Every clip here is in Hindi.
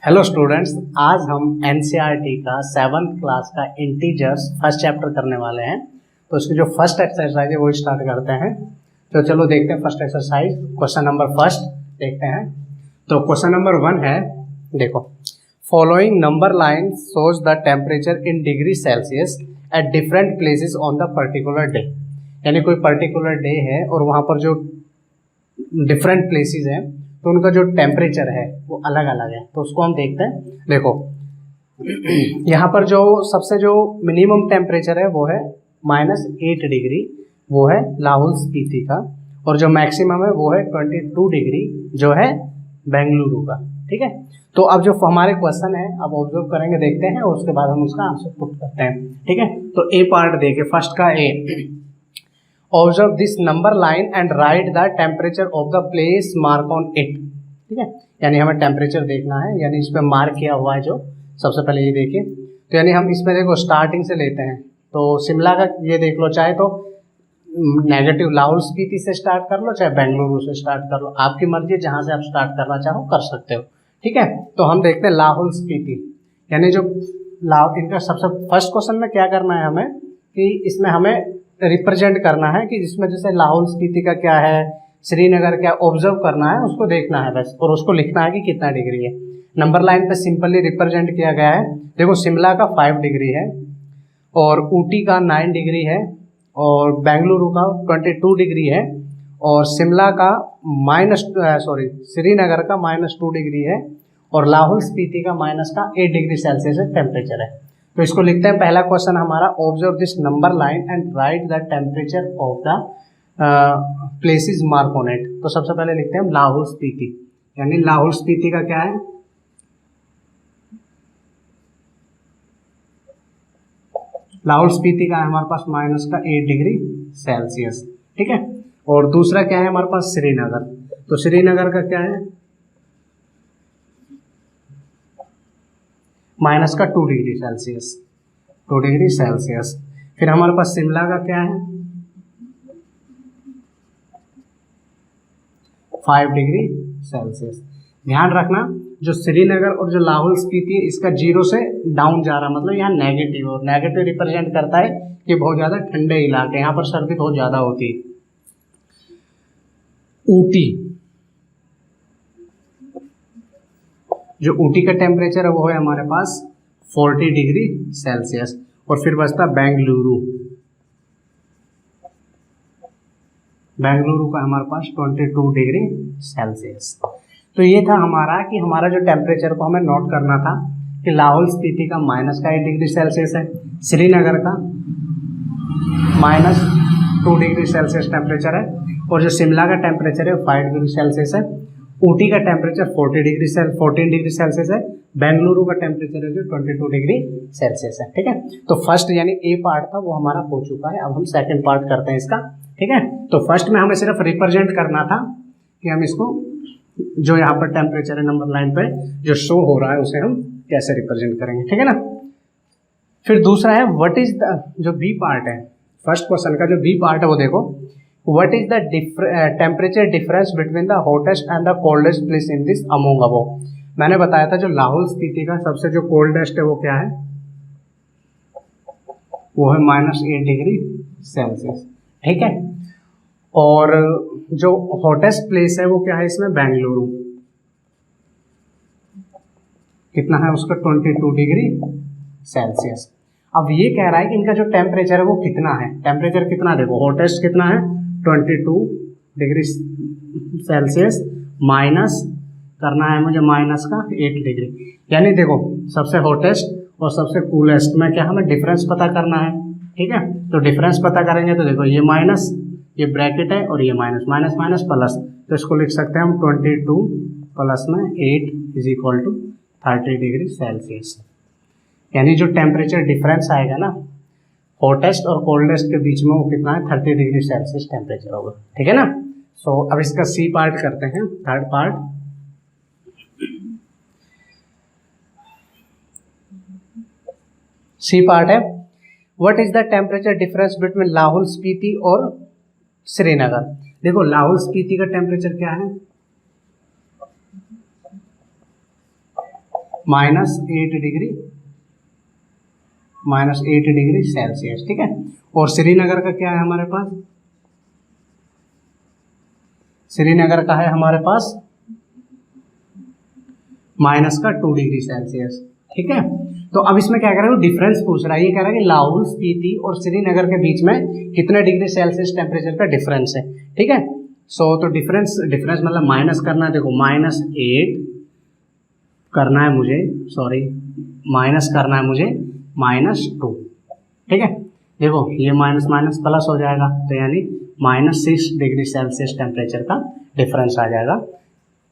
हेलो स्टूडेंट्स, आज हम एनसीईआरटी का 7th क्लास का इंटीजर्स फर्स्ट चैप्टर करने वाले हैं। तो उसकी जो फर्स्ट एक्सरसाइज है वो स्टार्ट करते हैं। तो चलो देखते हैं first exercise. Question number first देखते हैं। तो क्वेश्चन नंबर 1 है, देखो, following number line shows the temperature in degree Celsius at different places on the particular day. यानी कोई पर्टिकुलर डे है और वहाँ पर जो डिफरेंट प्लेसेस हैं तो उनका जो टेम्परेचर है वो अलग अलग है। तो उसको हम देखते हैं। देखो यहाँ पर जो सबसे जो मिनिमम टेम्परेचर है वो है -8 डिग्री, वो है लाहौल स्पीति का। और जो मैक्सिमम है वो है 22 डिग्री, जो है बेंगलुरु का। ठीक है। तो अब जो हमारे क्वेश्चन है अब ऑब्जर्व करेंगे, देखते हैं और उसके बाद हम उसका आंसर पुट करते हैं। ठीक है। तो ए पार्ट देखिए, फर्स्ट का A, observe this number line and write the temperature of the place mark on it. ठीक है। यानी हमें टेम्परेचर देखना है, यानी इस पर मार्क किया हुआ है जो सबसे पहले ये देखिए। तो यानी हम इसमें देखो स्टार्टिंग से लेते हैं। तो शिमला का ये देख लो, चाहे तो नेगेटिव लाहौल स्पीति से स्टार्ट कर लो, चाहे बेंगलुरु से स्टार्ट कर लो, आपकी मर्जी, जहाँ से आप स्टार्ट करना चाहो कर सकते हो। ठीक है। तो हम देखते हैं लाहौल स्पीति, यानी जो इनका सबसे फर्स्ट क्वेश्चन में क्या करना है हमें कि इसमें हमें रिप्रेजेंट करना है कि जिसमें जैसे लाहौल स्पीति का क्या है, श्रीनगर क्या, ऑब्जर्व करना है, उसको देखना है बस, और उसको लिखना है कि कितना डिग्री है। नंबर लाइन पे सिंपली रिप्रेजेंट किया गया है। देखो शिमला का 5 डिग्री है, और ऊटी का 9 डिग्री है, और बेंगलुरु का 22 डिग्री है, और शिमला का श्रीनगर का -2 डिग्री है, और लाहौल स्पीति का -8 डिग्री सेल्सियस टेम्परेचर है। तो इसको लिखते हैं। पहला क्वेश्चन हमारा, observe this number line and write the temperature of the places mark on it. तो सबसे पहले लिखते हैं हम लाहौल स्पीति, यानी लाहौल स्पीति का क्या है, लाहौल स्पीति का है हमारे पास -8 डिग्री सेल्सियस। ठीक है। और दूसरा क्या है हमारे पास, श्रीनगर। तो श्रीनगर का क्या है, -2 डिग्री सेल्सियस, 2 डिग्री सेल्सियस। फिर हमारे पास शिमला का क्या है, 5 डिग्री सेल्सियस। ध्यान रखना, जो श्रीनगर और जो लाहौल स्पीति है इसका 0 से डाउन जा रहा, मतलब यहाँ नेगेटिव, और नेगेटिव रिप्रेजेंट करता है कि बहुत ज़्यादा ठंडे इलाके, यहाँ पर सर्दी बहुत ज़्यादा होती है। ऊटी, जो ऊटी का टेम्परेचर है वो है हमारे पास 40 डिग्री सेल्सियस। और फिर बचता बेंगलुरु, बेंगलुरु का हमारे पास 22 डिग्री सेल्सियस। तो ये था हमारा कि हमारा जो टेम्परेचर को हमें नोट करना था कि लाहौल स्पीति का -8 डिग्री सेल्सियस है, श्रीनगर का -2 डिग्री सेल्सियस टेम्परेचर है, और जो शिमला का टेम्परेचर है 5 डिग्री सेल्सियस है, ऊटी का टेम्परेचर 14 डिग्री सेल्सियस है, बेंगलुरु का टेम्परेचर है जो 22 डिग्री सेल्सियस है। ठीक है। तो फर्स्ट यानी ए पार्ट था वो हमारा हो चुका है। अब हम सेकंड पार्ट करते हैं इसका। ठीक है। तो फर्स्ट में हमें सिर्फ रिप्रेजेंट करना था कि हम इसको जो यहाँ पर टेम्परेचर है नंबर लाइन पे जो शो हो रहा है उसे हम कैसे रिप्रेजेंट करेंगे। ठीक है ना। फिर दूसरा है व्हाट इज द, जो बी पार्ट है फर्स्ट क्वेश्चन का, जो बी पार्ट है वो देखो, what is the temperature difference between the hottest and the coldest place in this among above. मैंने बताया था जो लाहौल स्पीति का सबसे जो कोल्डेस्ट है वो क्या है, वो है -8 डिग्री सेल्सियस। ठीक है। और जो हॉटेस्ट प्लेस है वो क्या है इसमें, बेंगलुरु, कितना है उसका 22 डिग्री सेल्सियस। अब ये कह रहा है कि इनका जो टेम्परेचर है वो कितना है, टेम्परेचर कितना, देखो हॉटेस्ट कितना है 22 डिग्री सेल्सियस, माइनस करना है मुझे -8 डिग्री। यानी देखो सबसे हॉटेस्ट और सबसे कूलेस्ट में क्या हमें डिफरेंस पता करना है। ठीक है। तो डिफरेंस पता करेंगे तो देखो ये माइनस, ये ब्रैकेट है, और ये माइनस, माइनस माइनस प्लस, तो इसको लिख सकते हैं हम 22 प्लस में 8 = 30 डिग्री सेल्सियस। यानी जो टेम्परेचर डिफरेंस आएगा ना हॉटेस्ट और कोल्डेस्ट के बीच में वो कितना है, 30 डिग्री सेल्सियस टेम्परेचर होगा। ठीक है ना। सो अब इसका सी पार्ट करते हैं, थर्ड पार्ट। सी पार्ट है, what is the temperature difference between Lahaul Spiti और श्रीनगर। देखो लाहौल स्पीति का टेम्परेचर क्या है, -8 डिग्री सेल्सियस, ठीक है। और श्रीनगर का क्या है हमारे पास, श्रीनगर का है हमारे पास -2 डिग्री सेल्सियस, ठीक है। तो अब इसमें क्या कह रहा है, डिफरेंस पूछ रहा है, ये कह रहा है कि लाहौल स्पीति और श्रीनगर के बीच में कितने डिग्री सेल्सियस टेम्परेचर का डिफरेंस है, ठीक है। तो डिफरेंस मतलब माइनस करना है, देखो -8 करना है मुझे, माइनस करना है मुझे -2, ठीक है। देखो ये माइनस माइनस प्लस हो जाएगा, तो यानी -6 डिग्री सेल्सियस टेम्परेचर का डिफरेंस आ जाएगा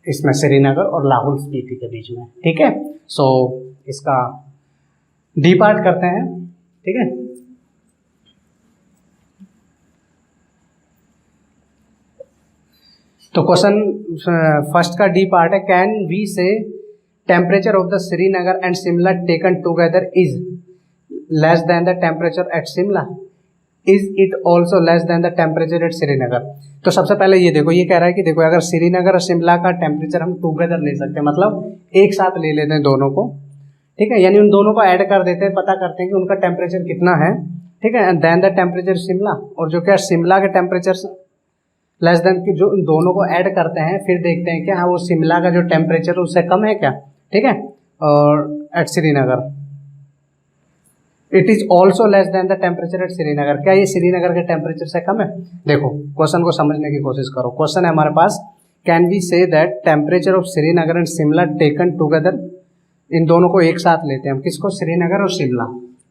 इसमें श्रीनगर और लाहौल स्पीति के बीच में, ठीक है। इसका डी पार्ट करते हैं, ठीक है। तो क्वेश्चन फर्स्ट का डी पार्ट है, कैन वी से temperature of the Srinagar and Shimla taken together is less than the temperature eight Shimla, is it also less than the temperature at Srinagar. तो सबसे पहले ये देखो, ये कह रहा है कि देखो अगर श्रीनगर और शिमला का टेम्परेचर हम टुगेदर ले सकते हैं, मतलब एक साथ ले लेते हैं दोनों को, ठीक है, यानी उन दोनों को ऐड कर देते हैं, पता करते हैं कि उनका टेम्परेचर कितना है, ठीक है। And then the temperature Shimla, और जो क्या शिमला के टेम्परेचर लेस देन की, जो उन दोनों को ऐड करते हैं, फिर देखते हैं कि हाँ वो शिमला का जो टेम्परेचर है उससे कम है क्या, ठीक है। और at Srinagar it is also less than the temperature at Srinagar, क्या ये श्रीनगर के टेम्परेचर से कम है। देखो क्वेश्चन को समझने की कोशिश करो, क्वेश्चन है हमारे पास, can we say that temperature of Srinagar and Shimla taken together, इन दोनों को एक साथ लेते हैं हम, किसको, श्रीनगर और शिमला,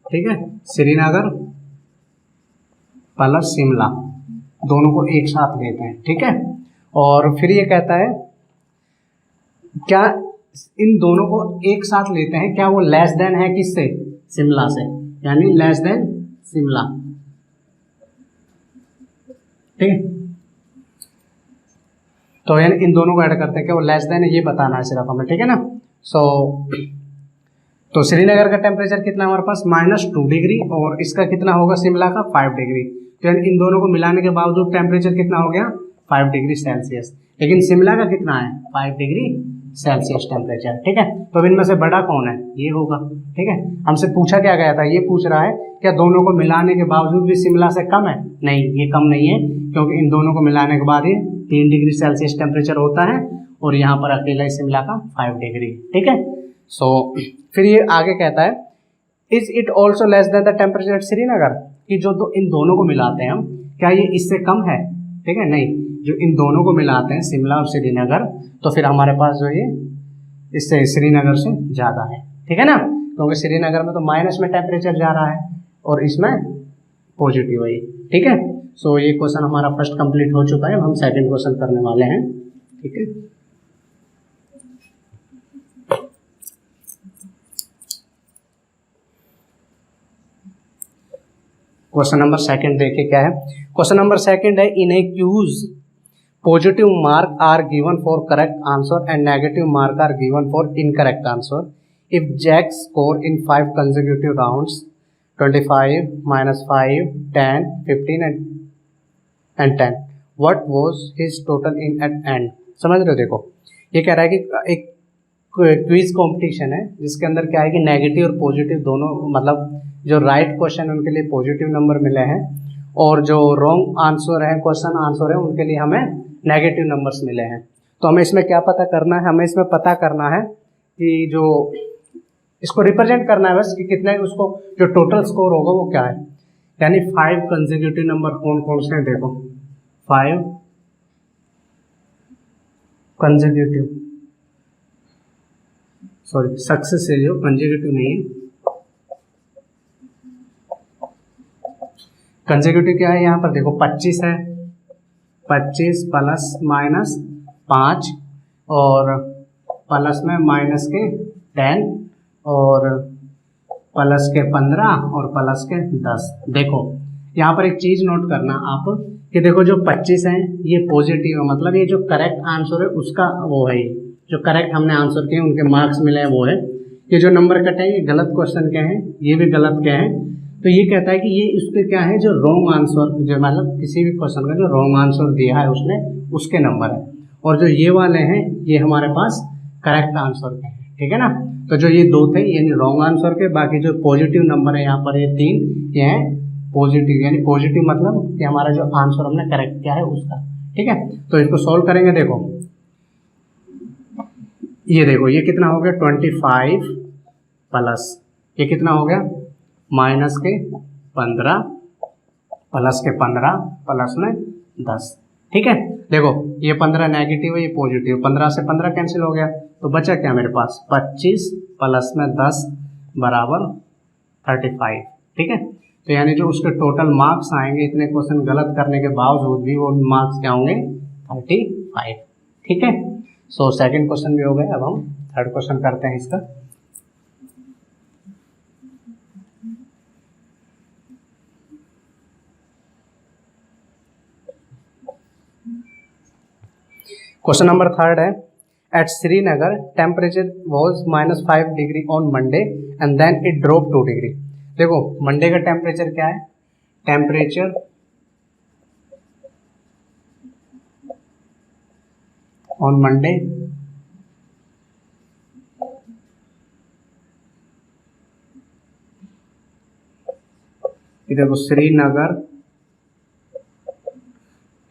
ठीक है, श्रीनगर प्लस शिमला दोनों को एक साथ लेते हैं, ठीक है। और फिर ये कहता है क्या इन दोनों को एक साथ लेते हैं, क्या वो लेस देन है किससे, शिमला से, यानी लेस देन शिमला, ठीक है। तो यानी इन दोनों को ऐड करते हैं, क्या वो लेस देन है, ये बताना है सिर्फ हमें, ठीक है ना। तो श्रीनगर का टेम्परेचर कितना है हमारे पास, -2 डिग्री, और इसका कितना होगा शिमला का 5 डिग्री। तो यानी इन दोनों को मिलाने के बावजूद टेम्परेचर कितना हो गया, 5 डिग्री सेल्सियस, लेकिन शिमला का कितना है, 5 डिग्री सेल्सियस टेम्परेचर, ठीक है। तो इनमें से बड़ा कौन है, ये होगा, ठीक है। हमसे पूछा क्या गया था, ये पूछ रहा है क्या दोनों को मिलाने के बावजूद भी शिमला से कम है, नहीं ये कम नहीं है, क्योंकि इन दोनों को मिलाने के बाद ये 3 डिग्री सेल्सियस टेम्परेचर होता है, और यहाँ पर अकेला शिमला का 5 डिग्री, ठीक है। फिर ये आगे कहता है, is it also less than the temperature at Srinagar, कि जो इन दोनों को मिलाते हैं हम, क्या ये इससे कम है, ठीक है, नहीं, जो इन दोनों को मिलाते हैं शिमला और श्रीनगर, तो फिर हमारे पास जो ये इससे श्रीनगर से ज़्यादा है, ठीक है ना, क्योंकि श्रीनगर में तो माइनस में टेम्परेचर जा रहा है और इसमें पॉजिटिव है, ठीक है। ये क्वेश्चन हमारा फर्स्ट कंप्लीट हो चुका है, हम सेकंड क्वेश्चन करने वाले हैं, ठीक है। क्वेश्चन नंबर सेकंड देखिए क्या है। क्वेश्चन नंबर सेकंड है, in a quiz positive mark are given for correct answer and negative mark are given for incorrect answer if Jack score in 5 consecutive rounds 25, -5, 10, 15 and 10, what was his total in at end. समझ रहे हो, देखो ये कह रहा है कि एक क्विज कंपटीशन है जिसके अंदर क्या है कि नेगेटिव और पॉजिटिव दोनों, मतलब जो राइट क्वेश्चन है उनके लिए पॉजिटिव नंबर मिले हैं, और जो रॉन्ग आंसर है, क्वेश्चन आंसर है, उनके लिए हमें नेगेटिव नंबर्स मिले हैं। तो हमें इसमें क्या पता करना है, हमें इसमें पता करना है कि जो इसको रिप्रेजेंट करना है बस, कि कितने उसको जो टोटल स्कोर होगा वो क्या है, यानी 5 कंसेक्यूटिव नंबर कौन कौन से हैं, देखो 5 कंसेक्यूटिव, सॉरी सक्सेस है, जो कंसेक्यूटिव नहीं है, कंसेक्यूटिव क्या है, यहाँ पर देखो 25 है, 25 प्लस माइनस 5 और प्लस में माइनस के 10 और प्लस के 15 और प्लस के 10। देखो यहाँ पर एक चीज़ नोट करना आप कि देखो जो 25 हैं ये पॉजिटिव है, मतलब ये जो करेक्ट आंसर है उसका वो है, जो करेक्ट हमने आंसर किए उनके मार्क्स मिले हैं वो है। ये जो नंबर कटे हैं ये गलत क्वेश्चन के हैं, ये भी गलत के हैं, तो ये कहता है कि ये उसके क्या है, जो रॉन्ग आंसर, जो मतलब किसी भी क्वेश्चन का जो रॉन्ग आंसर दिया है उसने, उसके नंबर है, और जो ये वाले हैं ये हमारे पास करेक्ट आंसर के हैं, ठीक है ना। तो जो ये 2 थे यानी रॉन्ग आंसर के, बाकी जो पॉजिटिव नंबर है यहाँ पर ये 3 ये हैं पॉजिटिव, यानी पॉजिटिव मतलब कि हमारा जो आंसर हमने करेक्ट किया है उसका। ठीक है, तो इसको सॉल्व करेंगे। देखो ये कितना हो गया 25 प्लस ये कितना हो गया माइनस के 15 प्लस के 15 प्लस में 10। ठीक है, देखो ये 15 नेगेटिव है, ये पॉजिटिव, 15 से 15 कैंसिल हो गया, तो बचा क्या मेरे पास 25 प्लस में 10 बराबर 35। ठीक है, तो यानी जो उसके टोटल मार्क्स आएंगे इतने क्वेश्चन गलत करने के बावजूद भी वो मार्क्स क्या होंगे 35। ठीक है, सो सेकंड क्वेश्चन भी हो गया। अब हम थर्ड क्वेश्चन करते हैं इसका। क्वेश्चन नंबर थर्ड है, at Srinagar temperature was -5 degree on Monday and then it drop 2 degree. देखो मंडे का टेम्परेचर क्या है, टेम्परेचर ऑन मंडे देखो श्रीनगर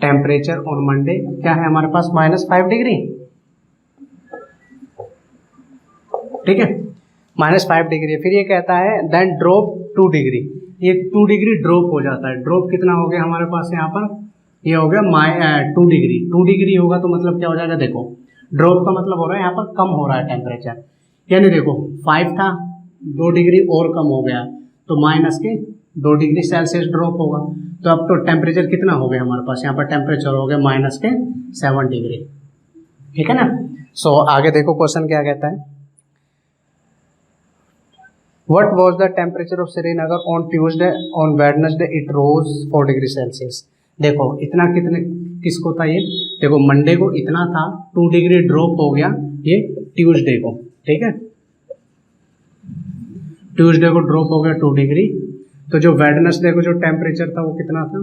टेम्परेचर ऑन मंडे क्या है हमारे पास -5 डिग्री। ठीक है, -5 डिग्री। फिर ये कहता है देन ड्रॉप 2 डिग्री, ये 2 डिग्री ड्रॉप हो जाता है। ड्रॉप कितना हो गया हमारे पास यहाँ पर, ये हो गया 2 डिग्री। 2 डिग्री होगा तो मतलब क्या हो जाएगा, देखो ड्रॉप का मतलब हो रहा है यहाँ पर कम हो रहा है टेम्परेचर, यानी देखो 5 था 2 डिग्री और कम हो गया तो माइनस के 2 डिग्री सेल्सियस ड्रॉप होगा। तो अब तो टेम्परेचर कितना हो गया हमारे पास, यहाँ पर टेम्परेचर हो गया -7 डिग्री। ठीक है ना। सो आगे देखो क्वेश्चन क्या कहता है, what was the temperature of Srinagar on Tuesday, on Wednesday it rose 4 degree Celsius. देखो इतना कितने किसको था ये, देखो मंडे को इतना था 2 डिग्री ड्रॉप हो गया ये ट्यूसडे को। ठीक है, ट्यूसडे को ड्रॉप हो गया 2 डिग्री। तो जो वेडनेसडे को जो टेम्परेचर था वो कितना था,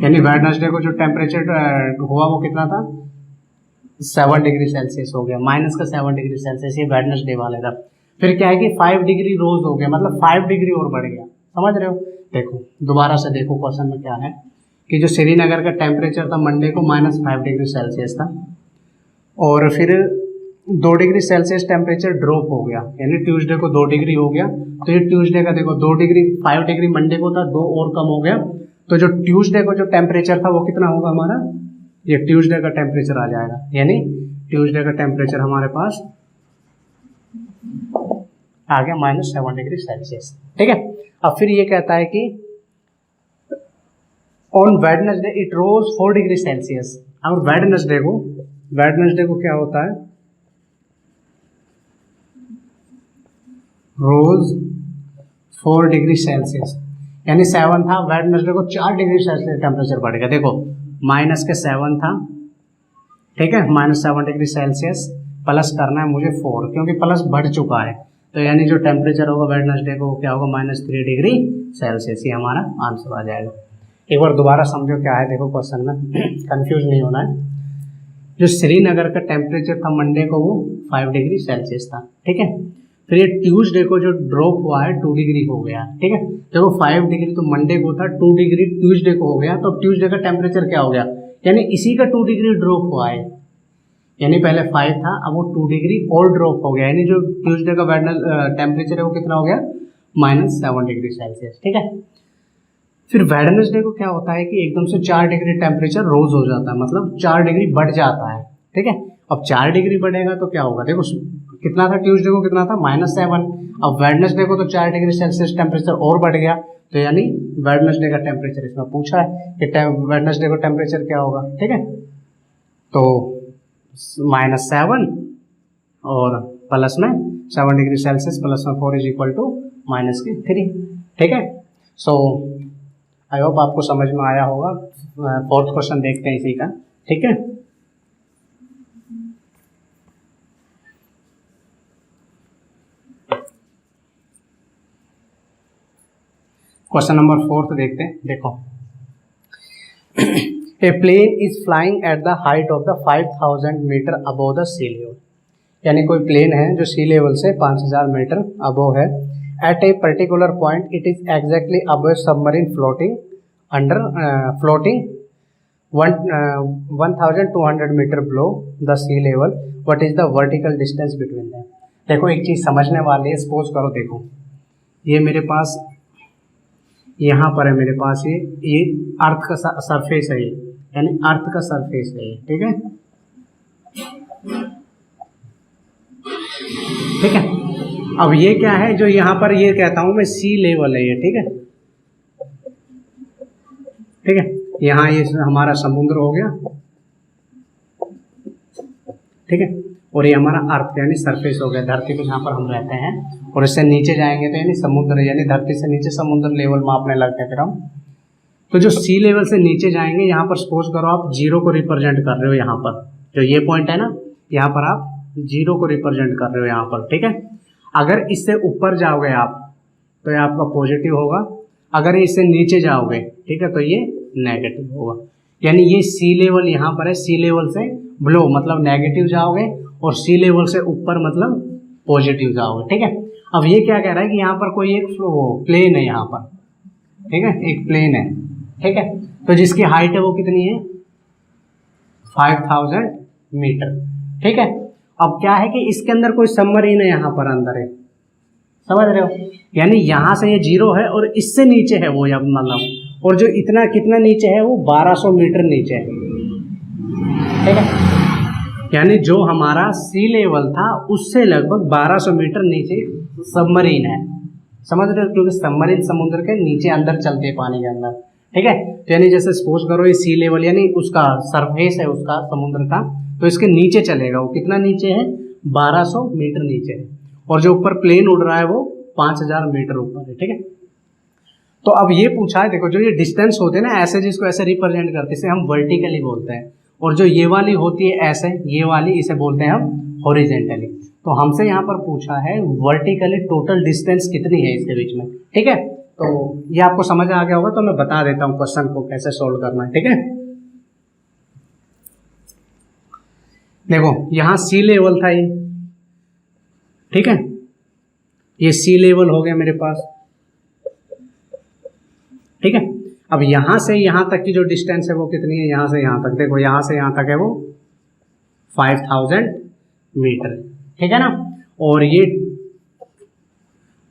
यानी वेडनेसडे को जो टेम्परेचर हुआ वो कितना था 7 डिग्री सेल्सियस हो गया, -7 डिग्री सेल्सियस ये वेडनेसडे वाले था। फिर क्या है कि 5 डिग्री रोज हो गया, मतलब 5 डिग्री और बढ़ गया, समझ रहे हो। देखो दोबारा से देखो क्वेश्चन में क्या है कि जो श्रीनगर का टेम्परेचर था मंडे को -5 डिग्री सेल्सियस था, और फिर 2 डिग्री सेल्सियस टेम्परेचर ड्रॉप हो गया, यानी ट्यूसडे को 2 डिग्री हो गया। तो ये ट्यूसडे का देखो 2 डिग्री, 5 डिग्री मंडे को था, 2 और कम हो गया, तो जो ट्यूसडे को जो टेम्परेचर था वो कितना होगा हमारा, ये ट्यूसडे का टेम्परेचर आ जाएगा, यानी ट्यूसडे का टेम्परेचर हमारे पास आ गया -7 डिग्री सेल्सियस। ठीक है, अब फिर ये कहता है कि on Wednesday it rose 4 degree Celsius. और वेडनेसडे को क्या होता है, रोज 4 डिग्री सेल्सियस, यानी 7 था, वेडनेसडे को 4 डिग्री सेल्सियस टेम्परेचर बढ़ेगा। देखो -7 था, ठीक है, -7 डिग्री सेल्सियस प्लस करना है मुझे 4, क्योंकि प्लस बढ़ चुका है, तो यानी जो टेम्परेचर होगा वेडनेसडे को क्या होगा -3 डिग्री सेल्सियस, ये हमारा आंसर आ जाएगा। एक बार दोबारा समझो क्या है, देखो क्वेश्चन में कंफ्यूज नहीं होना है। जो श्रीनगर का टेम्परेचर था मंडे को वो 5 डिग्री सेल्सियस था। ठीक है, फिर ये ट्यूसडे को जो ड्रॉप हुआ है 2 डिग्री हो गया। ठीक है, देखो 5 डिग्री तो मंडे को था, 2 डिग्री ट्यूसडे को हो गया, तो अब ट्यूसडे का टेम्परेचर क्या हो गया, यानी इसी का 2 डिग्री ड्रॉप हुआ है, यानी पहले 5 था अब वो 2 डिग्री और ड्रॉप हो गया, यानी जो ट्यूसडे का टेम्परेचर है वो कितना हो गया -7 डिग्री सेल्सियस। ठीक है, फिर वेडनेसडे को क्या होता है कि एकदम से 4 डिग्री टेम्परेचर रोज हो जाता है, मतलब 4 डिग्री बढ़ जाता है। ठीक है, अब 4 डिग्री बढ़ेगा तो क्या होगा, देखो कितना था ट्यूसडे को, कितना था -7, अब वेडनेसडे को तो 4 डिग्री सेल्सियस टेम्परेचर और बढ़ गया, तो यानी वेडनेसडे का टेम्परेचर इसमें पूछा है कि वेडनेसडे को टेम्परेचर क्या होगा। ठीक है, तो -7 और प्लस में 7 डिग्री सेल्सियस प्लस में 4 इज इक्वल टू -3। ठीक है, सो आई होप आपको समझ में आया होगा। फोर्थ क्वेश्चन देखते हैं इसी का। ठीक है, क्वेश्चन नंबर 4 देखते हैं। देखो a plane is flying at the height of the 5000 metre above the sea level, यानी कोई प्लेन है जो सी लेवल से 5000 मीटर अबोव है। At a particular point it is exactly above submarine floating under floating 1200 metre below the sea level, what is the vertical distance between them. देखो एक चीज़ समझने वाली है, सपोज करो, देखो ये मेरे पास यहाँ पर है, मेरे पास ये अर्थ का सरफेस है, ये यानी अर्थ का सरफेस है ये, ठीक है, ठीक है। अब ये क्या है जो यहाँ पर ये कहता हूँ मैं सी लेवल है ये, ठीक है, ठीक है। यहाँ ये हमारा समुद्र हो गया, ठीक है, और ये हमारा अर्थ यानी सरफेस हो गया, धरती पे जहाँ पर हम रहते हैं। और इससे नीचे जाएंगे तो यानी समुद्र, यानी धरती से नीचे समुद्र लेवल मापने लगते हैं फिर हम। तो जो सी लेवल से नीचे जाएंगे, यहाँ पर सपोज करो आप जीरो को रिप्रेजेंट कर रहे हो, यहाँ पर जो ये पॉइंट है ना, यहाँ पर आप जीरो को रिप्रेजेंट कर रहे हो यहाँ पर, ठीक है। अगर इससे ऊपर जाओगे आप तो ये आपका पॉजिटिव होगा, अगर इससे नीचे जाओगे, ठीक है, तो ये नेगेटिव होगा। यानी ये सी लेवल यहाँ पर है, सी लेवल से बिलो मतलब नेगेटिव जाओगे, और सी लेवल से ऊपर मतलब पॉजिटिव जाओगे, ठीक है। अब ये क्या कह रहा है कि यहाँ पर कोई एक प्लेन है यहाँ पर, ठीक है, एक प्लेन है, ठीक है, तो जिसकी हाइट है वो कितनी है 5000 मीटर, ठीक है। अब क्या है कि इसके अंदर कोई सबमरीन है यहाँ पर अंदर है, समझ रहे हो, यानी यहाँ से ये जीरो है और इससे नीचे है वो, मतलब, और जो इतना कितना नीचे है वो 1200 मीटर नीचे है, ठीक है। यानी जो हमारा सी लेवल था उससे लगभग 1200 मीटर नीचे सबमरीन है, समझ रहे हो, क्योंकि सबमरीन समुद्र के नीचे अंदर चलते हैं पानी के अंदर, ठीक है। तो यानी जैसे सपोज करो ये सी लेवल यानी उसका सरफेस है उसका समुद्र का, तो इसके नीचे चलेगा, वो कितना नीचे है 1200 मीटर नीचे है, और जो ऊपर प्लेन उड़ रहा है वो 5000 मीटर ऊपर है, ठीक है। तो अब ये पूछा है, देखो जो ये डिस्टेंस होते हैं ना ऐसे, जिसको ऐसे रिप्रेजेंट करते हैं इसे हम वर्टिकली बोलते हैं, और जो ये वाली होती है ऐसे, ये वाली इसे बोलते हैं हम हॉरिजेंटली। तो हमसे यहाँ पर पूछा है वर्टिकली टोटल डिस्टेंस कितनी है इसके बीच में, ठीक है। तो ये आपको समझ आ गया होगा, तो मैं बता देता हूँ क्वेश्चन को कैसे सोल्व करना है, ठीक है। देखो यहाँ सी लेवल था ये, ठीक है, ये सी लेवल हो गया मेरे पास, ठीक है। अब यहाँ से यहाँ तक की जो डिस्टेंस है वो कितनी है, यहाँ से यहाँ तक, देखो यहाँ से यहाँ तक है वो 5000 मीटर, ठीक है ना, और ये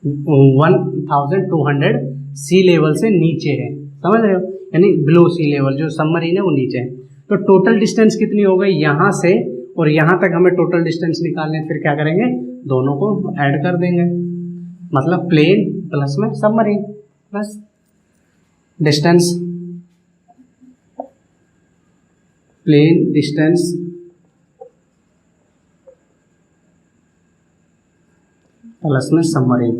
1200 सी लेवल से नीचे है, समझ रहे हो, यानी बिलो सी लेवल, जो सबमरीन है वो नीचे है। तो टोटल डिस्टेंस कितनी हो गई यहाँ से और यहाँ तक, हमें टोटल डिस्टेंस निकालने, फिर क्या करेंगे दोनों को ऐड कर देंगे, मतलब प्लेन प्लस में submarine plus distance, plane distance plus में सबमरीन,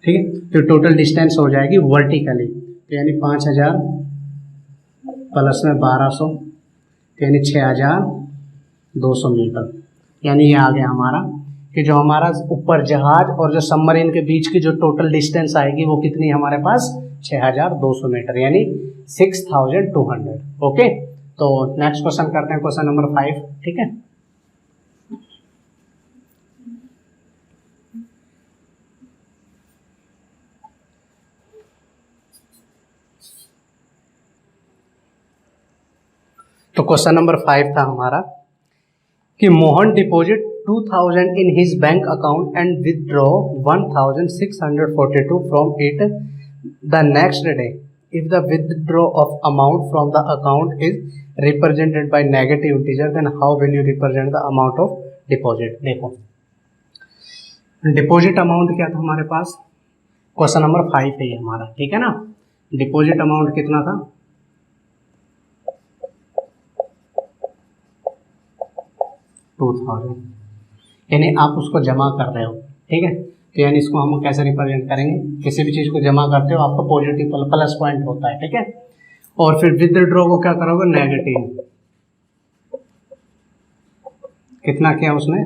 ठीक है। तो टोटल डिस्टेंस हो जाएगी वर्टिकली, तो यानी 5000 प्लस में 1200, यानी 6200 मीटर। यानी ये आ गया हमारा कि जो हमारा ऊपर जहाज और जो सबमरीन के बीच की जो टोटल डिस्टेंस आएगी वो कितनी हमारे पास 6200 मीटर, यानी 6200। ओके, तो नेक्स्ट क्वेश्चन करते हैं, क्वेश्चन नंबर 5, ठीक है। तो क्वेश्चन नंबर 5 था हमारा कि Mohan deposit 2000 in his bank account and withdraw 1642 from it the next day. If the withdraw of amount from the account is represented by negative integer, then how will you represent the amount of deposit? देखो डिपॉजिट अमाउंट क्या था हमारे पास, क्वेश्चन नंबर 5 है ये हमारा, ठीक है ना। डिपॉजिट अमाउंट कितना था 2000, यानी आप उसको जमा कर रहे हो, ठीक है। तो यानी इसको हम कैसे रिप्रेजेंट करेंगे, किसी भी चीज़ को जमा करते हो आपका पॉजिटिव प्लस पॉइंट होता है, ठीक है। और फिर विदड्रॉ को क्या करोगे नेगेटिव, कितना किया उसने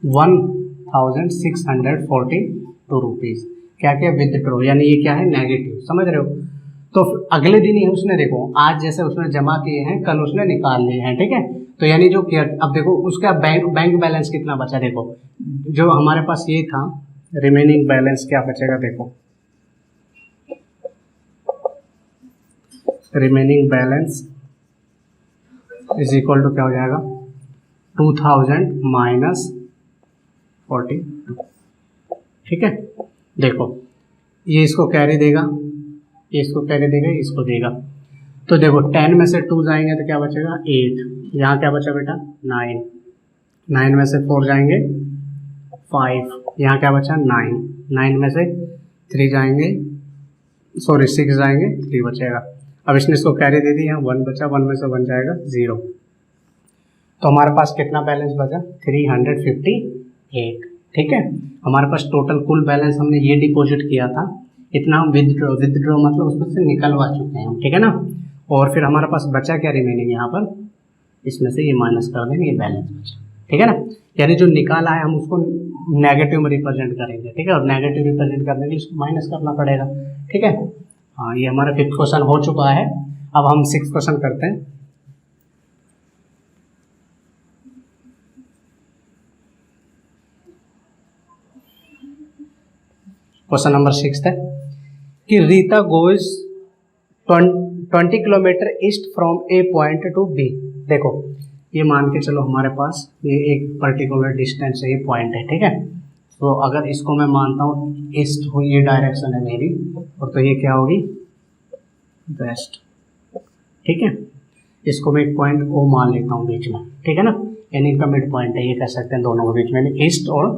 1642 रुपीज़, क्या क्या विदड्रॉ, यानी ये क्या है नेगेटिव, समझ रहे हो। तो अगले दिन ही उसने देखो आज जैसे उसने जमा किए हैं कल उसने निकाल लिए हैं, ठीक है। तो यानी जो क्या, अब देखो उसका बैंक बैलेंस कितना बचा, देखो जो हमारे पास ये था रिमेनिंग बैलेंस क्या बचेगा, देखो remaining balance is equal to क्या हो जाएगा 2000 माइनस 42, ठीक है। देखो ये इसको कैरी देगा, ये इसको कैरी देगा, इसको देगा। तो देखो 10 में से 2 जाएंगे तो क्या बचेगा 8, यहाँ क्या बचा बेटा 9, 9 में से 4 जाएंगे 5, यहाँ क्या बचा 9, 9 में से 3 जाएंगे, सॉरी 6 जाएंगे, 3 बचेगा। अब इसने इसको कैरी दे दी, यहाँ 1 बचा, 1 में से 1 जाएगा 0। तो हमारे पास कितना बैलेंस बचा 358, ठीक है। हमारे पास टोटल कुल बैलेंस हमने ये डिपॉजिट किया था, इतना हम विदड्रॉ मतलब उसमें से निकलवा चुके हैं हम, ठीक है ना। और फिर हमारे पास बचा क्या रिमेनिंग, यहाँ पर इसमें से ये माइनस कर देंगे, ये बैलेंस बचा, ठीक है ना। यानी जो निकाला है हम उसको नेगेटिव में रिप्रेजेंट करेंगे, ठीक है, और नेगेटिव रिप्रेजेंट करने के लिए इसको माइनस करना पड़ेगा, ठीक है। हाँ ये हमारा 5th क्वेश्चन हो चुका है। अब हम 6th क्वेश्चन करते हैं। क्वेश्चन नंबर 6 है कि Rita goes 20 kilometre east from A point to B. देखो ये मान के चलो हमारे पास ये एक पर्टिकुलर डिस्टेंस है, ये पॉइंट है, ठीक है। तो अगर इसको मैं मानता हूँ ईस्ट हो, ये डायरेक्शन है मेरी, और तो ये क्या होगी वेस्ट, ठीक है। इसको मैं एक पॉइंट ओ मान लेता हूँ बीच में, ठीक है ना, यानी इनका मिड पॉइंट है, ये कह सकते हैं दोनों के बीच में, ईस्ट और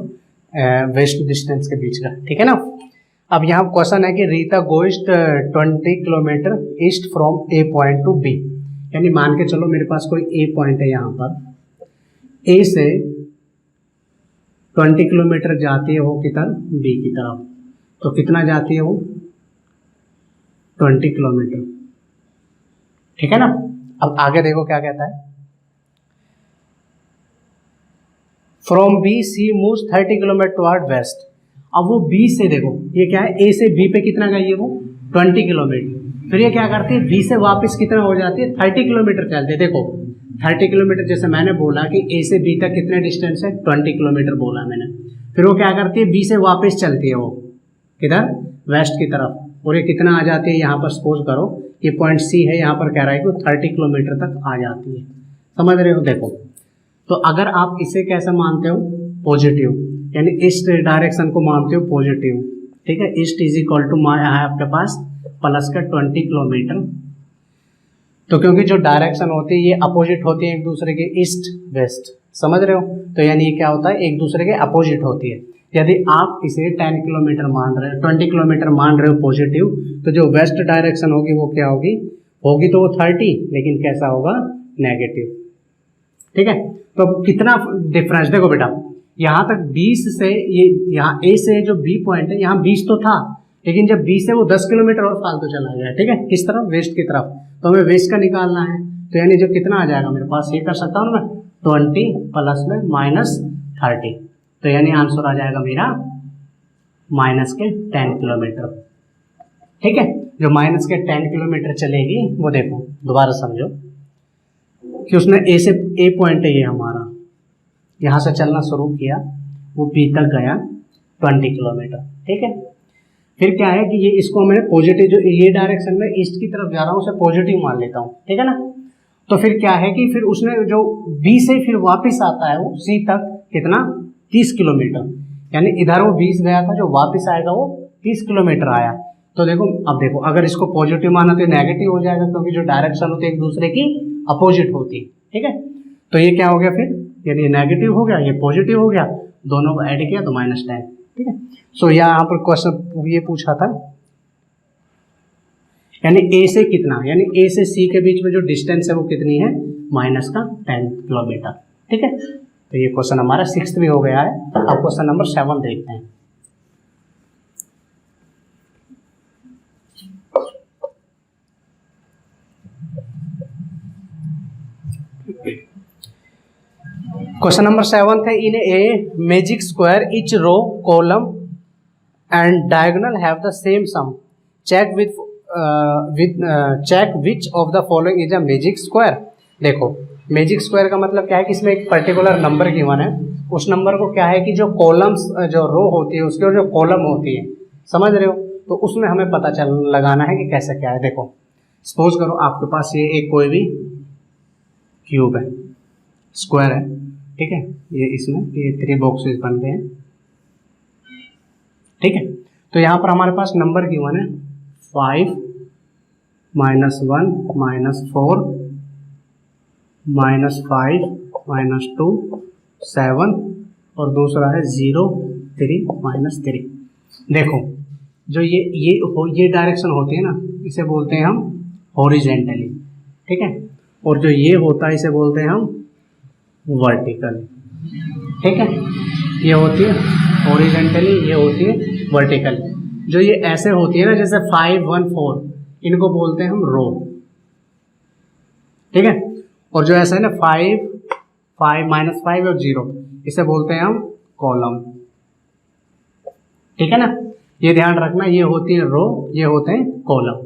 वेस्ट डिस्टेंस के बीच का, ठीक है ना। अब यहाँ क्वेश्चन है कि Rita goes 20 kilometre east from A point to B, यानी मान के चलो मेरे पास कोई ए पॉइंट है, यहाँ पर ए से 20 किलोमीटर जाती है वो की तरफ बी की तरफ, तो कितना जाती है वो 20 किलोमीटर, ठीक है ना। अब आगे देखो क्या कहता है, from B C moves 30 kilometre toward west. अब वो बी से देखो ये क्या है, ए से बी पे कितना गई है वो 20 किलोमीटर, फिर ये क्या करती है बी से वापस कितना हो जाती है 30 किलोमीटर चलते है। देखो 30 किलोमीटर जैसे मैंने बोला कि ए से बी तक कितने डिस्टेंस है 20 किलोमीटर बोला मैंने, फिर वो क्या करती है बी से वापस चलती है वो किधर वेस्ट की तरफ, और ये कितना आ जाती है यहाँ पर सपोज करो ये पॉइंट सी है, यहाँ पर कह रहा है कि 30 किलोमीटर तक आ जाती है, समझ रहे हो। देखो तो अगर आप इसे कैसे मानते हो पॉजिटिव, यानी ईस्ट डायरेक्शन को मानते हो पॉजिटिव, ठीक है। ईस्ट इज इक्वल टू है आपके पास प्लस का 20 किलोमीटर, तो क्योंकि जो डायरेक्शन होती है ये अपोजिट होती है एक दूसरे के, ईस्ट वेस्ट, समझ रहे हो। तो यानी ये क्या होता है एक दूसरे के अपोजिट होती है। यदि आप इसे 10 किलोमीटर मान रहे हो 20 किलोमीटर मान रहे हो पॉजिटिव, तो जो वेस्ट डायरेक्शन होगी वो क्या होगी तो वो 30, लेकिन कैसा होगा नेगेटिव, ठीक है। तो कितना डिफरेंस देखो बेटा, यहाँ तक 20 से ये यहाँ ए से जो बी पॉइंट है यहाँ 20 तो था, लेकिन जब बी से वो 10 किलोमीटर और फालतू चला गया, ठीक है, किस तरफ वेस्ट की तरफ, तो हमें वेस्ट का निकालना है। तो यानी जो कितना आ जाएगा मेरे पास ये कर सकता हूँ मैं 20 प्लस में माइनस 30, तो यानी आंसर आ जाएगा मेरा माइनस के 10 किलोमीटर, ठीक है। जो माइनस के 10 किलोमीटर चलेगी वो देखो दोबारा समझो कि उसने ए से ए पॉइंट है ये हमारा, यहाँ से चलना शुरू किया वो बी तक गया 20 किलोमीटर, ठीक है। फिर क्या है कि ये इसको मैंने पॉजिटिव, जो ये डायरेक्शन में ईस्ट की तरफ जा रहा हूँ उसे पॉजिटिव मान लेता हूँ, ठीक है ना। तो फिर क्या है कि फिर उसने जो बी से फिर वापस आता है वो सी तक कितना 30 किलोमीटर, यानी इधर वो 20 गया था, जो वापस आएगा वो 30 किलोमीटर आया। तो देखो अब देखो अगर इसको पॉजिटिव माना तो नेगेटिव हो जाएगा, क्योंकि जो डायरेक्शन होती है एक दूसरे की अपोजिट होती है, ठीक है। तो ये क्या हो गया फिर, यानी ये नेगेटिव हो गया ये पॉजिटिव हो गया, दोनों को ऐड किया तो -10, ठीक है। सो यहाँ पर क्वेश्चन ये पूछा था यानी ए से कितना, यानी ए से सी के बीच में जो डिस्टेंस है वो कितनी है -10 किलोमीटर, ठीक है। तो ये क्वेश्चन हमारा 6th भी हो गया है। अब क्वेश्चन नंबर 7 देखते हैं। क्वेश्चन नंबर 7 है in a magic square each row column and diagonal have the same sum, check check which of the following is a magic square. देखो मैजिक स्क्वायर का मतलब क्या है कि इसमें एक पर्टिकुलर नंबर गिवन है, उस नंबर को क्या है कि जो कॉलम्स जो रो होती है उसके जो कॉलम होती है, समझ रहे हो, तो उसमें हमें पता चल लगाना है कि कैसे क्या है। देखो सपोज करो आपके पास ये एक कोई भी क्यूब है, स्क्वायर है, ठीक है, ये इसमें ये 3 बॉक्सेस बन रहे हैं, ठीक है। तो यहाँ पर हमारे पास नंबर गिवन है 5 -1 -4 -5 -2 7 और दूसरा है 0 3 -3। देखो जो ये डायरेक्शन होती है ना, इसे बोलते हैं हम हॉरिजेंटली, ठीक है, और जो ये होता है इसे बोलते हैं हम वर्टिकल, ठीक है। ये होती है हॉरिजेंटली, ये होती है वर्टिकल। जो ये ऐसे होती है ना जैसे 5 1 4, इनको बोलते हैं हम रो, ठीक है। और जो ऐसा है ना 5 5 -5 और 0, इसे बोलते हैं हम कॉलम, ठीक है ना। ये ध्यान रखना, ये होती है रो, ये होते हैं कॉलम,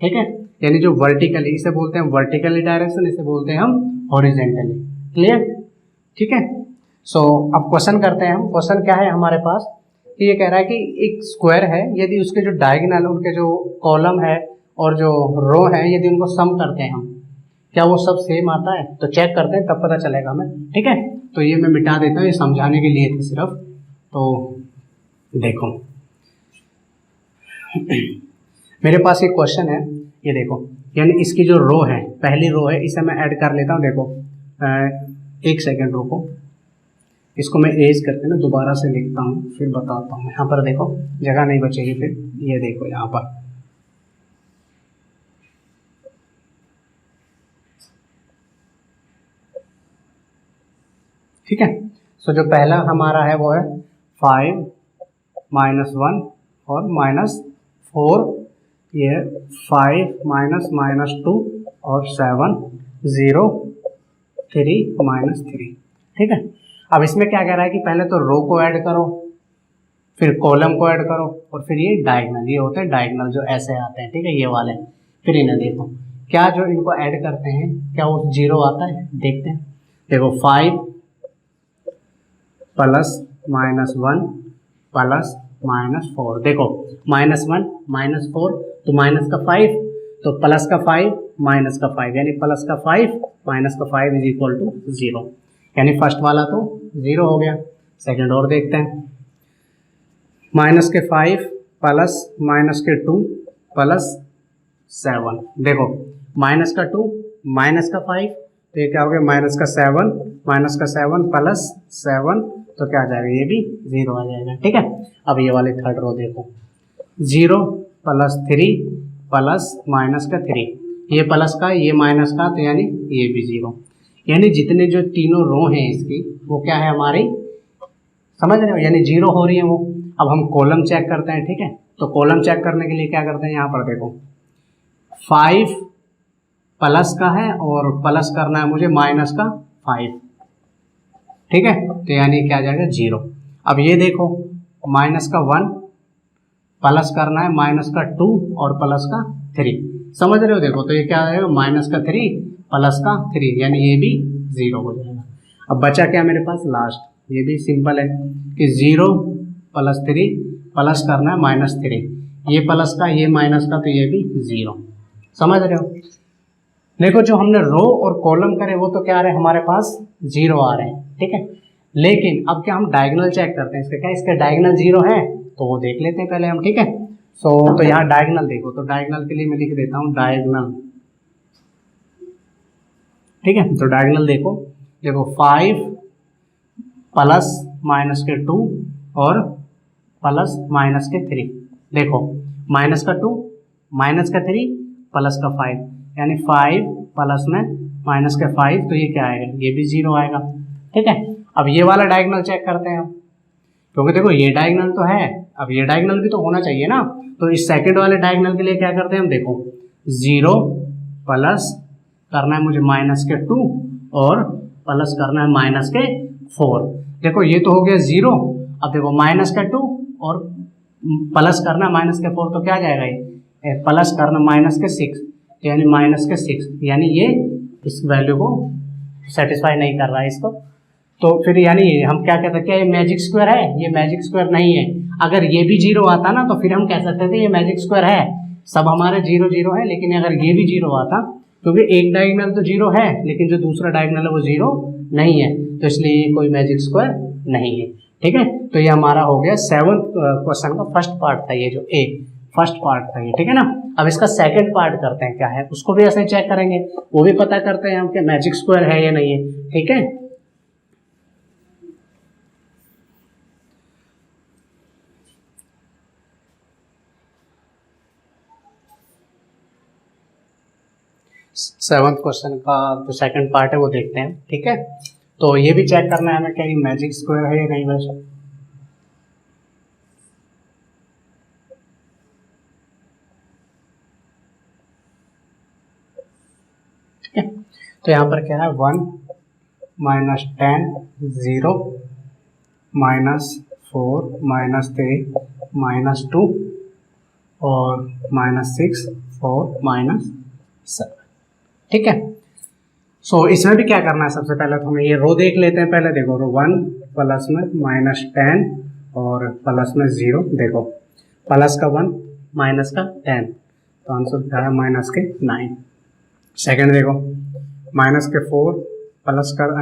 ठीक है। यानी जो वर्टिकली, इसे बोलते हैं वर्टिकली डायरेक्शन, इसे बोलते हैं हम हॉरिजेंटली। क्लियर, ठीक है। सो अब क्वेश्चन करते हैं हम। क्वेश्चन क्या है हमारे पास कि ये कह रहा है कि एक स्क्वायर है, यदि उसके जो डायगोनल, उनके जो कॉलम है और जो रो है, यदि उनको सम करते हैं हम, क्या वो सब सेम आता है? तो चेक करते हैं, तब पता चलेगा हमें, ठीक है। तो ये मैं मिटा देता हूँ, ये समझाने के लिए थे सिर्फ। तो देखो मेरे पास एक क्वेश्चन है, ये देखो, यानी इसकी जो रो है, पहली रो है, इसे मैं ऐड कर लेता हूँ। देखो एक सेकेंड रुको, इसको मैं एज करके ना दोबारा से लिखता हूँ, फिर बताता हूँ। यहाँ पर देखो जगह नहीं बचेगी फिर, ये देखो यहाँ पर, ठीक है। सो जो पहला हमारा है वो है 5 -1 और -4, ये 5 -2 और 7 0 3 -3, ठीक है। अब इसमें क्या कह रहा है कि पहले तो रो को ऐड करो, फिर कॉलम को ऐड करो, और फिर ये डायगोनल, ये होते हैं डायगोनल जो ऐसे आते हैं, ठीक है, ये वाले। फिर इन्हें देखो क्या जो इनको ऐड करते हैं क्या वो 0 आता है, देखते हैं। देखो 5 +-1 +-4, देखो -1 -4 तो माइनस का 5, तो प्लस का 5 माइनस का 5, यानी प्लस का 5 माइनस का 5 = 0, यानी फर्स्ट वाला तो 0 हो गया। सेकंड और देखते हैं, -5 -2 +7, देखो माइनस का 2 माइनस का 5, तो ये क्या हो गया -7 +7 तो क्या आ जाएगा, ये भी 0 आ जाएगा, ठीक है। अब ये वाले थर्ड रो देखो, 0 +3 +-3, ये प्लस का ये माइनस का, तो यानी ये भी 0, यानी जितने जो तीनों रो हैं इसकी वो क्या है हमारी, समझ रहे हो, यानी 0 हो रही है वो। अब हम कॉलम चेक करते हैं, ठीक है। तो कॉलम चेक करने के लिए क्या करते हैं, यहाँ पर देखो 5 प्लस का है और प्लस करना है मुझे माइनस का 5, ठीक है, तो यानी क्या आ जाएगा 0। अब ये देखो -1 प्लस करना है माइनस का 2 और प्लस का 3, समझ रहे हो, देखो तो ये क्या आ जाएगा -3 प्लस का 3, यानी ये भी 0 हो जाएगा। अब बचा क्या मेरे पास लास्ट, ये भी सिंपल है कि 0 +3 प्लस करना है -3, ये प्लस का ये माइनस का, तो ये भी 0, समझ रहे हो। देखो जो हमने रो और कॉलम करे वो तो क्या आ रहे हैं हमारे पास 0 आ रहे हैं, ठीक है। लेकिन अब क्या हम डायगोनल चेक करते हैं इसका, क्या इसका डायगोनल 0 है, तो वो देख लेते हैं पहले हम, ठीक है। तो यहाँ डायगोनल देखो, तो डायगोनल के लिए मैं लिख देता हूँ डायगोनल, ठीक है। तो डायगोनल देखो 5 +-2 और +-3, देखो माइनस का 2 माइनस का 3 प्लस का 5, यानी 5 प्लस में माइनस का 5, तो ये क्या आएगा, ये भी 0 आएगा, ठीक है। अब ये वाला डायगोनल चेक करते हैं हम, क्योंकि देखो ये डायगोनल तो है, अब ये डायगोनल भी तो होना चाहिए ना। तो इस सेकंड वाले डायगोनल के लिए क्या करते हैं हम, देखो 0 प्लस करना है मुझे -2 और प्लस करना है -4, देखो ये तो हो गया 0। अब देखो -2 और प्लस करना माइनस के 4 तो क्या आ जाएगा ये प्लस करना माइनस के 6, तो यानी माइनस के 6, यानी ये इस वैल्यू को सेटिस्फाई नहीं कर रहा है इसको। तो फिर यानी हम क्या कहते हैं, क्या ये मैजिक स्क्वायर है? ये मैजिक स्क्वायर नहीं है। अगर ये भी 0 आता ना तो फिर हम कह सकते थे ये मैजिक स्क्वायर है, सब हमारे 0 0 है। लेकिन अगर ये भी 0 आता, क्योंकि एक डायगोनल तो 0 है लेकिन जो दूसरा डायगोनल है वो 0 नहीं है, तो इसलिए ये कोई मैजिक स्क्वायर नहीं है। ठीक है, तो ये हमारा हो गया 7th क्वेश्चन का फर्स्ट पार्ट था, ये जो ए फर्स्ट पार्ट था ये। ठीक है ना, अब इसका सेकंड पार्ट करते हैं क्या है, उसको भी ऐसे चेक करेंगे, वो भी पता करते हैं हम कि मैजिक स्क्वायर है या नहीं है। ठीक है, सेवंथ क्वेश्चन का जो सेकंड पार्ट है वो देखते हैं। ठीक है, तो ये भी चेक करना है हमें क्या ये मैजिक स्क्वायर है या नहीं वैसे। ठीक है, तो यहाँ पर क्या है 1 माइनस 10 0 माइनस 4 माइनस 3 माइनस 2 और माइनस 6 4 माइनस 7। ठीक है, सो इसमें भी क्या करना है, सबसे पहले तो हमें ये रो देख लेते हैं। पहले देखो रो 1 प्लस में माइनस 10 और प्लस में 0, देखो प्लस का 1 माइनस का 10, तो आंसर क्या है माइनस के 9। सेकंड देखो माइनस के 4 प्लस कर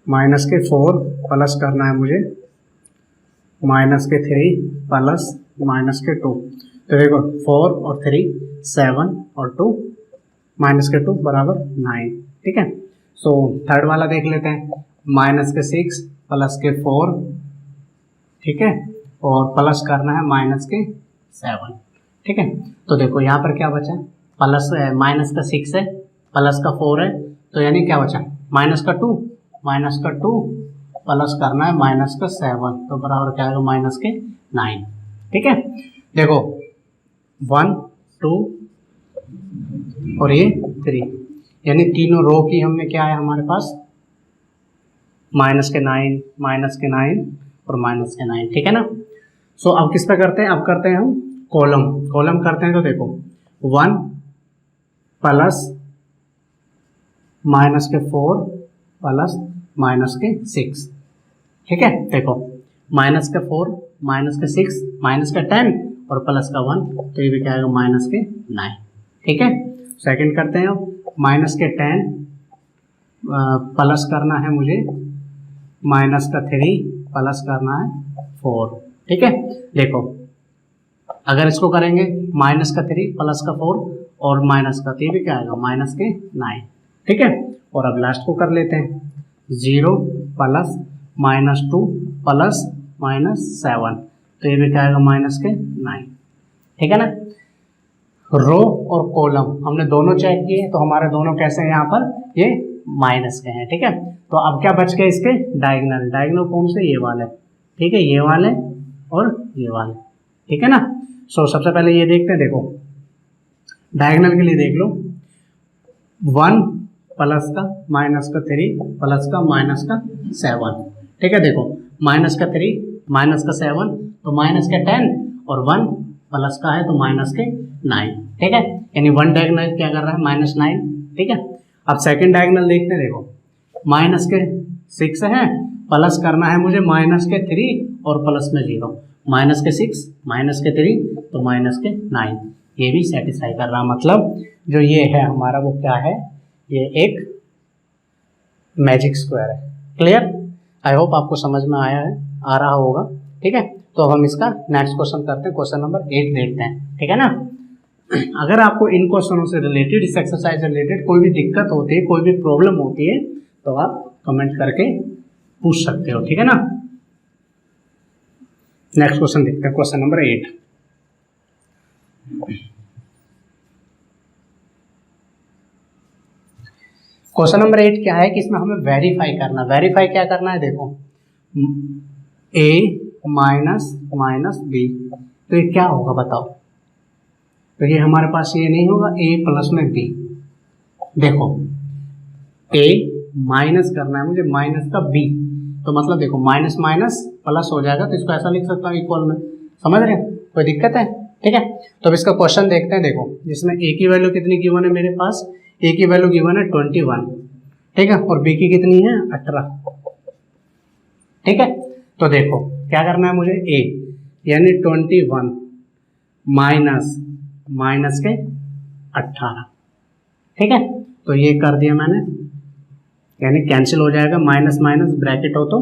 माइनस के 4 प्लस करना है मुझे माइनस के 3 प्लस माइनस के 2, तो देखो 4 और 3 7 और 2 माइनस के 2 बराबर 9। ठीक है, सो थर्ड वाला देख लेते हैं, माइनस के 6 प्लस के 4, ठीक है, और प्लस करना है माइनस के 7। ठीक है, तो देखो यहाँ पर क्या बचा, प्लस माइनस का 6 है प्लस का 4 है, तो यानी क्या बचा माइनस का 2 प्लस करना है माइनस का 7, तो बराबर क्या आएगा माइनस के 9। ठीक है, देखो 1 2 और ये 3, यानी तीनों रो की हमने क्या है हमारे पास माइनस के 9 माइनस के 9 और माइनस के 9। ठीक है ना, सो अब किस पे करते हैं, अब करते हैं हम कॉलम करते हैं। तो देखो 1 प्लस माइनस के 4 प्लस माइनस के 6। ठीक है, देखो माइनस के 4 माइनस के 6 माइनस का 10 और प्लस का 1, तो ये भी क्या आएगा माइनस के 9। ठीक है, सेकंड करते हैं माइनस के 10 प्लस करना है मुझे माइनस का 3 प्लस करना है 4। ठीक है, देखो अगर इसको करेंगे माइनस का 3 प्लस का 4 और माइनस का, तो ये भी क्या आएगा माइनस के 9। ठीक है, और अब लास्ट को कर लेते हैं 0 प्लस माइनस 2 प्लस माइनस 7, तो ये भी क्या आएगा माइनस के 9। ठीक है ना, रो और कॉलम हमने दोनों चेक किए, तो हमारे दोनों कैसे हैं यहाँ पर ये माइनस के हैं। ठीक है, तो अब क्या बच गए इसके डायगोनल कौन से, ये वाले। ठीक है, ये वाले और ये वाले। ठीक है ना, सो सबसे पहले ये देखते हैं, देखो डायगोनल के लिए देख लो 1 प्लस का माइनस का 3 प्लस का माइनस का 7। ठीक है, देखो माइनस का 3 माइनस का 7 तो माइनस का 10 और 1 प्लस का है तो माइनस के 9। ठीक है, यानी 1 डायगोनल क्या कर रहा है माइनस 9। ठीक है, अब सेकंड डायगोनल देखते हैं, देखो माइनस के 6 है प्लस करना है मुझे माइनस के 3 और प्लस में 0, माइनस के 6 माइनस के 3 तो माइनस के 9, ये भी सेटिस्फाई कर रहा, मतलब जो ये है हमारा वो क्या है, ये एक मैजिक स्क्वायर है। क्लियर, आई होप आपको समझ में आया है, आ रहा होगा। ठीक है, तो अब हम इसका नेक्स्ट क्वेश्चन करते हैं, क्वेश्चन नंबर 8 देखते हैं। ठीक है ना, अगर आपको इन क्वेश्चनों से रिलेटेड, इस एक्सरसाइज से रिलेटेड कोई भी दिक्कत होती है, कोई भी प्रॉब्लम होती है, तो आप कमेंट करके पूछ सकते हो। ठीक है ना, नेक्स्ट क्वेश्चन देखते हैं, क्वेश्चन नंबर 8। क्वेश्चन नंबर 8 क्या है कि इसमें हमें वेरीफाई करना, वेरीफाई क्या करना है, देखो a माइनस माइनस बी, तो ये क्या होगा बताओ, तो ये हमारे पास ये नहीं होगा a प्लस में b। देखो a माइनस करना है मुझे माइनस का b, तो मतलब देखो माइनस माइनस प्लस हो जाएगा, तो इसको ऐसा लिख सकता हूँ इक्वल में, समझ रहे हैं, कोई दिक्कत है? ठीक है, तो अब इसका क्वेश्चन देखते हैं। देखो जिसमें ए की वैल्यू कितनी गिवन है मेरे पास, ए की वैल्यू गिवन है 21, ठीक है, और बी की कितनी है 18, ठीक है। तो देखो क्या करना है मुझे, ए यानी 21 माइनस के 18, ठीक है, तो ये कर दिया मैंने, यानी कैंसिल हो जाएगा, माइनस माइनस ब्रैकेट हो तो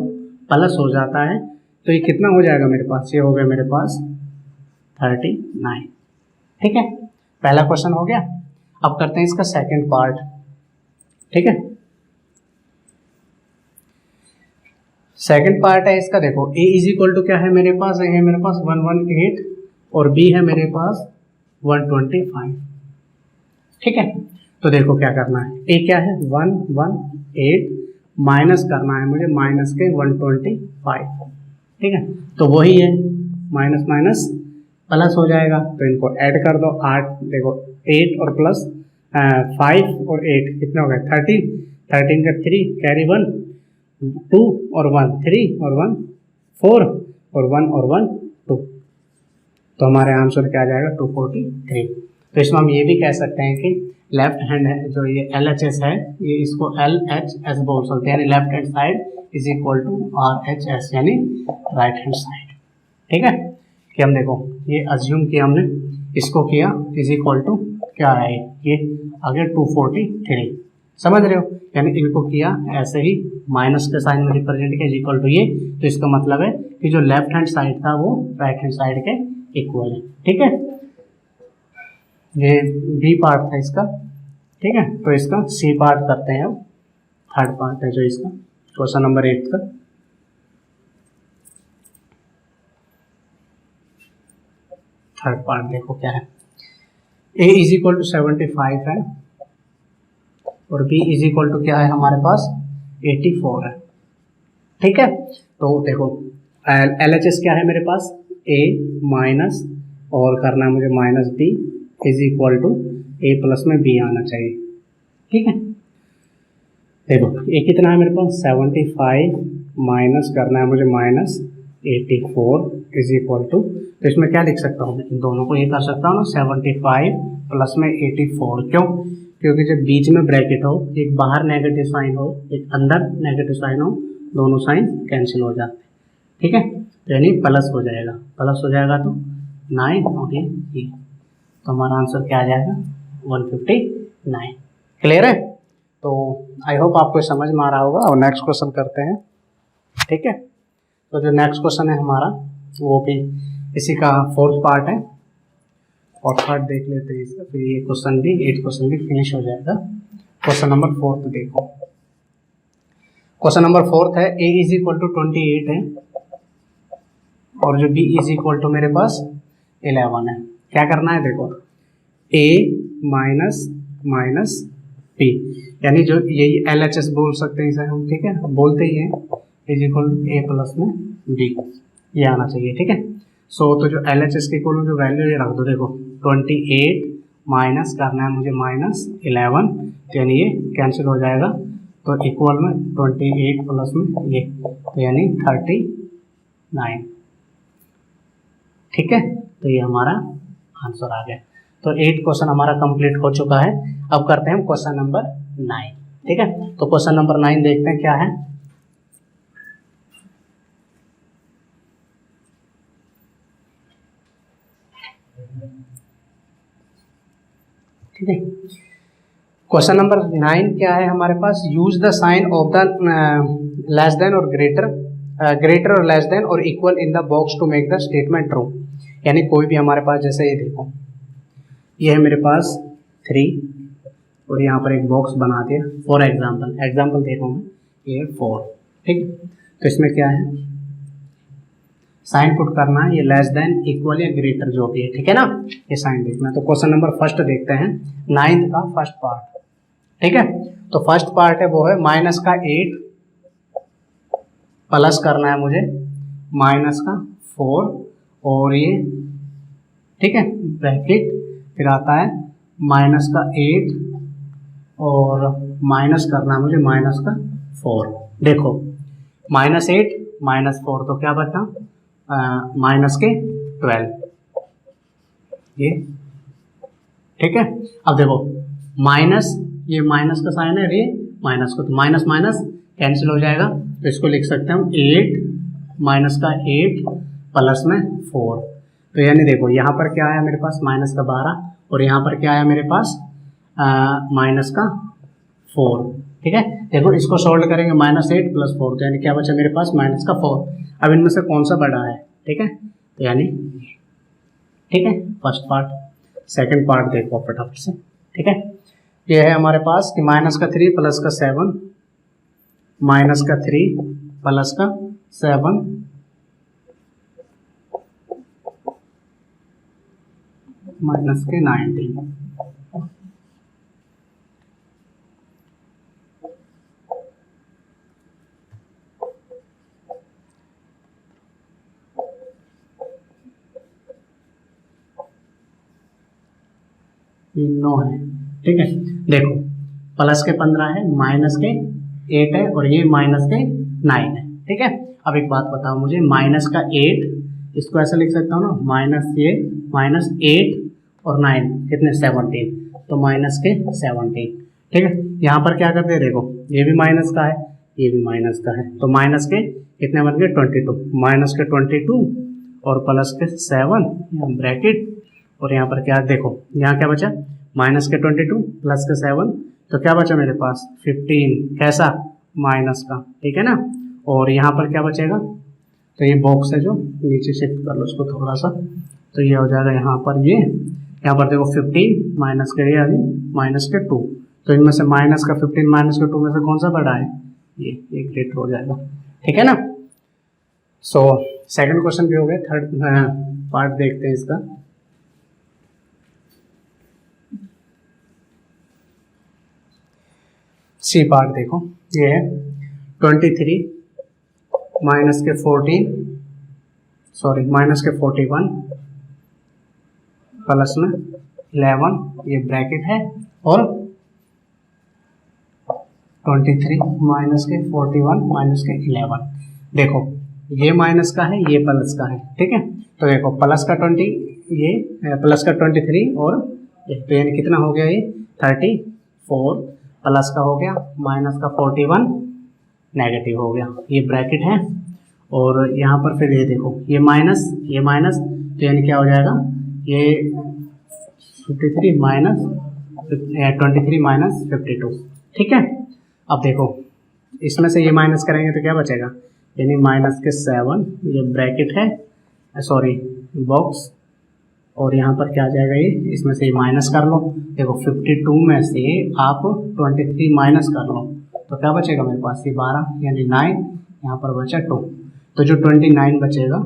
प्लस हो जाता है, तो ये कितना हो जाएगा मेरे पास, ये हो गया मेरे पास 39, ठीक है। पहला क्वेश्चन हो गया। अब करते हैं इसका सेकंड पार्ट, ठीक है। सेकंड पार्ट है इसका, देखो a इज इक्वल टू क्या है मेरे पास, a है मेरे पास 118 और b है मेरे पास 125, ठीक है। तो देखो क्या करना है, a क्या है 118 माइनस करना है मुझे माइनस के 125, ठीक है, तो वही है, माइनस माइनस प्लस हो जाएगा, तो इनको ऐड कर दो, 8 देखो 8 और प्लस 5 और 8 कितना हो गया 13, 13 का 3 कैरी 1 2 और 1 3 और 1 4 और 1 और 1 2, तो हमारे आंसर क्या आ जाएगा 243। तो इसमें हम ये भी कह सकते हैं कि लेफ्ट हैंड है जो ये LHS है, ये इसको LHS बोल सकते हैं, यानी left hand side is equal to RHS यानी राइट हैंड साइड, ठीक है। कि हम देखो ये अज्यूम किया हमने, इसको किया इज इक्वल टू क्या है, ये आगे 243, समझ रहे हो, यानी इनको किया ऐसे ही माइनस के साइन में रिप्रेजेंट किया इज इक्वल टू ये, तो इसका मतलब है कि जो लेफ्ट हैंड साइड था वो राइट हैंड साइड के इक्वल है, ठीक है। ये बी पार्ट था इसका, ठीक है। तो इसका सी पार्ट करते हैं, अब थर्ड पार्ट है जो इसका क्वेश्चन नंबर 8 का। थर्ड पार्ट देखो क्या है, a इज इक्वल टू 75 है और b इज इक्वल टू क्या है हमारे पास 84 है, ठीक है। तो देखो LHS क्या है मेरे पास, a माइनस और करना है मुझे minus b is equal to a plus में b आना चाहिए, ठीक है। देखो a कितना है मेरे पास 75 माइनस करना है मुझे माइनस 84 इज इक्वल टू, तो इसमें क्या लिख सकता हूँ, इन दोनों को ये कर सकता हूँ ना 75 प्लस में 84, क्यों, क्योंकि जब बीच में ब्रैकेट हो, एक बाहर नेगेटिव साइन हो एक अंदर नेगेटिव साइन हो, दोनों साइन कैंसिल हो जाते हैं, ठीक है, यानी प्लस हो जाएगा, प्लस हो जाएगा तो 9 और ये, तो हमारा आंसर क्या आ जाएगा 159, क्लियर है। तो आई होप आपको समझ में आ रहा होगा, और नेक्स्ट क्वेश्चन करते हैं, ठीक है। तो जो नेक्स्ट क्वेश्चन है हमारा वो भी इसी का फोर्थ पार्ट है, और थर्ड देख लेते हैं इसका, फिर ये क्वेश्चन भी 8 क्वेश्चन भी फिनिश हो जाएगा। क्वेश्चन नंबर 4 देखो, क्वेश्चन नंबर 4 है a इज इक्वल टू 28 है और जो b इज इक्वल टू मेरे पास 11 है। क्या करना है, देखो a माइनस माइनस b, यानी जो यही LHS बोल सकते हैं इसे हम, ठीक है, बोलते ही हैं is equal to a plus में b, ये आना चाहिए, ठीक है। तो जो LHS के इक्वल जो वैल्यू ये रख दो, देखो 28 माइनस करना है मुझे माइनस 11, तो यानी ये कैंसिल हो जाएगा, तो इक्वल में 28 प्लस में ये, तो यानी 39, ठीक है। तो ये हमारा आंसर आ गया। तो 8 क्वेश्चन हमारा कंप्लीट हो चुका है। अब करते हैं क्वेश्चन नंबर 9, ठीक है। तो क्वेश्चन नंबर 9 देखते हैं क्या है। ठीक है, क्वेश्चन नंबर 9 क्या है हमारे पास, use the sign of the less than और ग्रेटर और लेस देन और equal in the box to make the statement true. यानी कोई भी हमारे पास, जैसे ये देखो ये है मेरे पास 3 और यहाँ पर एक बॉक्स बना दिया, फॉर एग्जाम्पल दे रहा हूँ मैं, ये 4, ठीक। तो इसमें क्या है, साइन पुट करना है, ये लेस देन इक्वल या ग्रेटर जो भी है, ठीक है ना, ये साइन देखना है। तो क्वेश्चन नंबर फर्स्ट देखते हैं, 9th का फर्स्ट पार्ट, ठीक है। तो फर्स्ट पार्ट है वो है माइनस का 8 प्लस करना है मुझे माइनस का 4 और ये, ठीक है, ब्रैकेट, फिर आता है माइनस का 8 और माइनस करना है मुझे माइनस का 4। देखो -8 -4 तो क्या बचा, माइनस के 12 ये, ठीक है। अब देखो माइनस, ये माइनस का साइन है, ये माइनस को, तो माइनस माइनस कैंसिल हो जाएगा, तो इसको लिख सकते हैं हम 8 माइनस का 8 प्लस में 4। तो यानी देखो यहाँ पर क्या आया मेरे पास माइनस का 12 और यहाँ पर क्या आया मेरे पास माइनस का 4, ठीक है। देखो इसको सोल्व करेंगे -8 + 4, तो यानी क्या बचा मेरे पास माइनस का 4। अब इनमें से कौन सा बड़ा है, ठीक है, तो यानी ठीक है फर्स्ट पार्ट। सेकंड पार्ट देखो फटाफट से, ठीक है। ये है हमारे पास कि -3 + 7 -3 + 7 -19। ये 9 है, ठीक है। देखो प्लस के 15 है, माइनस के 8 है और ये माइनस के 9 है, ठीक है। अब एक बात बताओ मुझे, माइनस का 8 इसको ऐसा लिख सकता हूँ ना, -8 और 9 कितने 17, तो माइनस के 17, ठीक है। यहाँ पर क्या करते हैं देखो, ये भी माइनस का है, ये भी माइनस का है, तो माइनस के कितने बन गए 22, माइनस के 22 और प्लस के 7 ब्रैकेट, और यहाँ पर क्या देखो, यहाँ क्या बचा माइनस के 22 प्लस के 7, तो क्या बचा मेरे पास 15, कैसा माइनस का, ठीक है ना। और यहाँ पर क्या बचेगा, तो ये बॉक्स है जो नीचे शिफ्ट कर लो इसको थोड़ा सा, तो ये हो जाएगा यहाँ पर, ये यहाँ पर देखो 15 माइनस के ये माइनस के 2, तो इनमें से माइनस का 15 माइनस के 2 में से कौन सा बड़ा है, ये ग्रेटर हो जाएगा, ठीक है ना। सो सेकंड क्वेश्चन भी हो गया। थर्ड पार्ट देखते हैं इसका। सी पार्ट देखो, ये है 23 माइनस के 14 सॉरी माइनस के 41 प्लस में 11, ये ब्रैकेट है, और 23 माइनस के 41 माइनस के 11। देखो ये माइनस का है, ये प्लस का है, ठीक है। तो देखो प्लस का 20, ये प्लस का 23 और तो यानी कितना हो गया, ये 34 प्लस का हो गया, माइनस का 41 नेगेटिव हो गया, ये ब्रैकेट है। और यहाँ पर फिर ये देखो ये माइनस, तो यानी क्या हो जाएगा, ये 53 माइनस 23 माइनस 52, ठीक है। अब देखो इसमें से ये माइनस करेंगे तो क्या बचेगा, यानी माइनस के 7, ये ब्रैकेट है सॉरी बॉक्स, और यहाँ पर क्या आ जाएगा, ये इसमें से माइनस कर लो। देखो 52 में से आप 23 माइनस कर लो तो क्या बचेगा मेरे पास, ये 12 यानी 9, यहाँ पर बचा 2, तो जो 29 बचेगा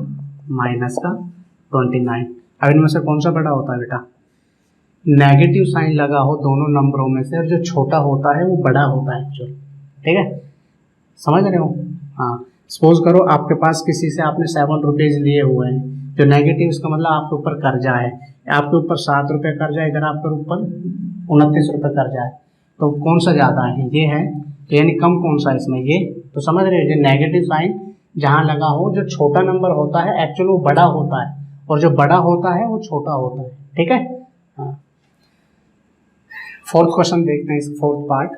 माइनस का 29। अब इनमें से कौन सा बड़ा होता है बेटा, नेगेटिव साइन लगा हो दोनों नंबरों में से, और जो छोटा होता है वो बड़ा होता है एक्चुअली, ठीक है, समझ रहे हो। हाँ सपोज करो आपके पास किसी से आपने 7 रुपीज़ लिए हुए हैं, जो नेगेटिव इसका मतलब आपके ऊपर कर्जा है, आपके ऊपर 7 रुपये कर्जा, इधर आपके ऊपर 29 रुपये कर्जा है, तो कौन सा ज़्यादा है, ये है, तो यानी कम कौन सा इसमें, ये, तो समझ रहे हो, जो नेगेटिव साइन जहाँ लगा हो, जो छोटा नंबर होता है एक्चुअली वो बड़ा होता है, और जो बड़ा होता है वो छोटा होता है, ठीक है। हाँ फोर्थ क्वेश्चन देखते हैं, इस फोर्थ पार्ट।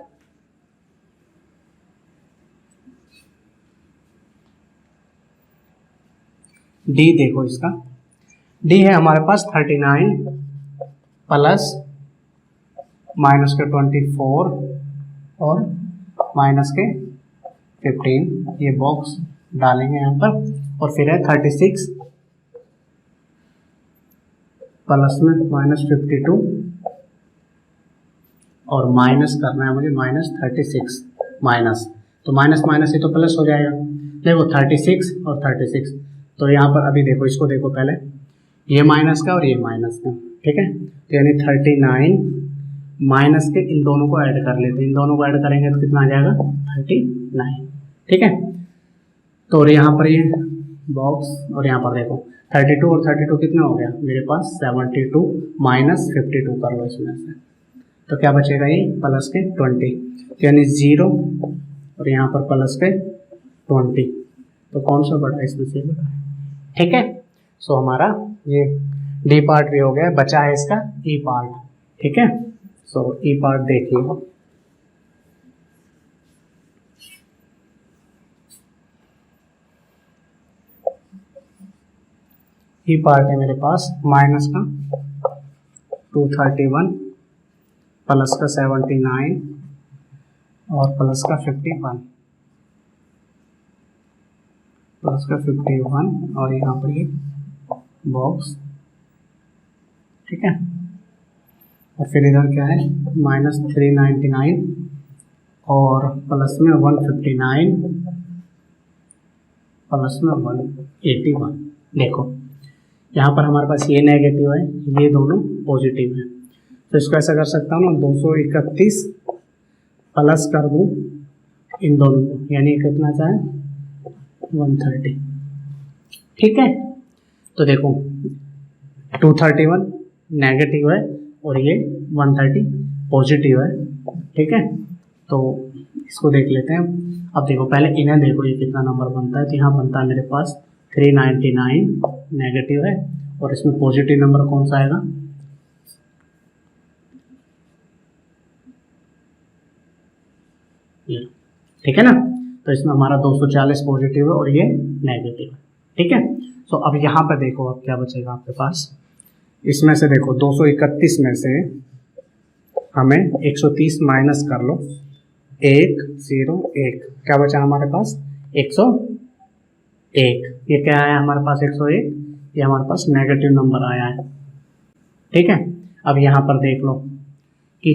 डी देखो इसका, डी है हमारे पास 39 प्लस माइनस के 24 और माइनस के 15, ये बॉक्स डालेंगे यहाँ पर, और फिर है 36 प्लस में माइनस 52 और माइनस करना है मुझे -36 माइनस, तो माइनस माइनस ये तो प्लस हो जाएगा। देखो 36 और 36, तो यहाँ पर अभी देखो इसको देखो पहले, ये माइनस का और ये माइनस का, ठीक है, तो यानी 39 माइनस के इन दोनों को ऐड कर लेते हैं, इन दोनों को ऐड करेंगे तो कितना आ जाएगा 39, ठीक है। तो और यहाँ पर ये बॉक्स, और यहाँ पर देखो 32 और 32 कितना हो गया मेरे पास 72 माइनस 52 कर लो इसमें से, तो क्या बचेगा ये प्लस के 20, तो यानी 0 और यहाँ पर प्लस के 20, तो कौन सा बड़ा है इसमें से बड़ा है, ठीक है। सो हमारा ये डी पार्ट भी हो गया, बचा है इसका ई पार्ट। ठीक है, सो ई पार्ट देखिए। ई पार्ट है मेरे पास माइनस का 231 प्लस का 79 और प्लस का 51 प्लस का 51 और यहाँ पर ये बॉक्स। ठीक है, और फिर इधर क्या है माइनस 399 और प्लस में 159 प्लस में 181। देखो यहाँ पर हमारे पास ये नेगेटिव है, ये दोनों पॉजिटिव है, तो इसको ऐसा कर सकता हूँ ना 231 प्लस कर दूँ इन दोनों को, यानी कितना चाहे 130। ठीक है, तो देखो 231 नेगेटिव है और ये 130 पॉजिटिव है। ठीक है, तो इसको देख लेते हैं। अब देखो पहले इन्हें देखो ये कितना नंबर बनता है, तो यहाँ बनता है मेरे पास 399 नेगेटिव है और इसमें पॉजिटिव नंबर कौन सा आएगा, ये। ठीक है ना, तो इसमें हमारा 240 पॉजिटिव है और ये नेगेटिव है। ठीक है, तो अब यहाँ पर देखो अब क्या बचेगा आपके पास, इसमें से देखो 231 में से हमें 130 माइनस कर लो, 101 क्या बचा हमारे पास 101। ये क्या आया हमारे पास 101, ये हमारे पास नेगेटिव नंबर आया है। ठीक है, अब यहाँ पर देख लो कि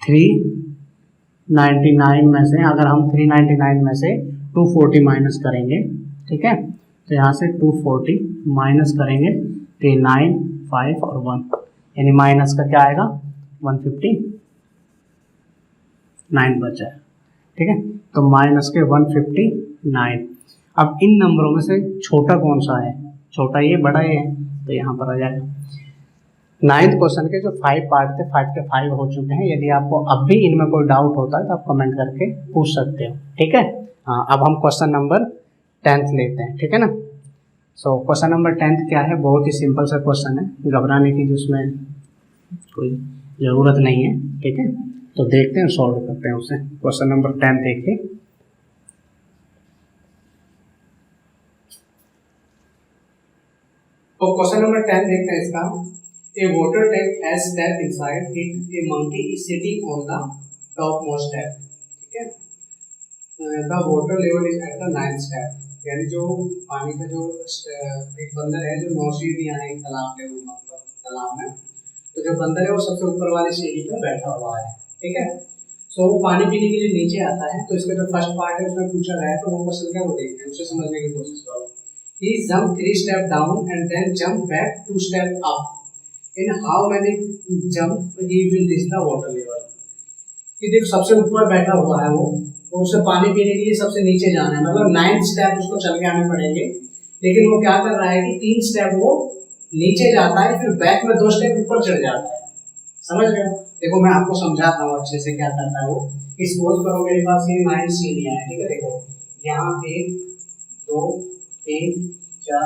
399 में से अगर हम 399 में से 240 माइनस करेंगे, ठीक है, तो यहाँ से 240 माइनस करेंगे 39 5 और 1, यानी माइनस का क्या आएगा 159 बचा है। ठीक है, तो माइनस के 159। अब इन नंबरों में से छोटा कौन सा है, छोटा ये बड़ा ये है, तो यहाँ पर आ जाएगा। 9th क्वेश्चन के जो 5 पार्ट थे 5 के 5 हो चुके हैं। यदि आपको अब भी इनमें कोई डाउट होता है तो आप कमेंट करके पूछ सकते हो। ठीक है, हाँ, अब हम क्वेश्चन नंबर 10th लेते हैं। ठीक है ना, सो क्वेश्चन नंबर 10th क्या है, बहुत ही सिंपल सा क्वेश्चन है, घबराने की जिसमें कोई ज़रूरत नहीं है। ठीक है, तो देखते हैं सॉल्व करते हैं उसे। क्वेश्चन नंबर 10 देखिए। तो क्वेश्चन नंबर 10 देखते हैं इसका। A water tank has step inside it. A monkey is sitting on the topmost step. ठीक है, the water level is at the 9th step. यानी जो पानी का जो एक बंदर है जो 9 सीढ़ियां हैं एक तालाब में, मतलब तालाब में, तो जो बंदर है वो सबसे ऊपर वाली सीढ़ी पे बैठा हुआ है। ठीक है, सो वो पानी पीने के लिए नीचे आता है, तो इसका जो फर्स्ट पार्ट है उसमें पूछा गया है, तो वो क्वेश्चन क्या वो देखते हैं, उसे समझने की कोशिश करो। He jumped 3 steps down and then jumped back 2 steps up. In how many jump he will reach the water level? कि देख सबसे ऊपर बैठा हुआ है वो, और उसे पानी पीने के लिए सबसे नीचे जाना है, मतलब 9th स्टेप उसको चल के आने पड़ेंगे, लेकिन वो क्या कर रहा है कि 3 स्टेप वो नीचे जाता है, फिर बैक में 2 स्टेप ऊपर चढ़ जाता है। समझ गए? देखो मैं आपको समझाता हूँ अच्छे से क्या करता है वो। सपोज करो मेरे पास ये 9 सीढ़ियां हैं। ठीक है, देखो यहाँ 1 2 3 4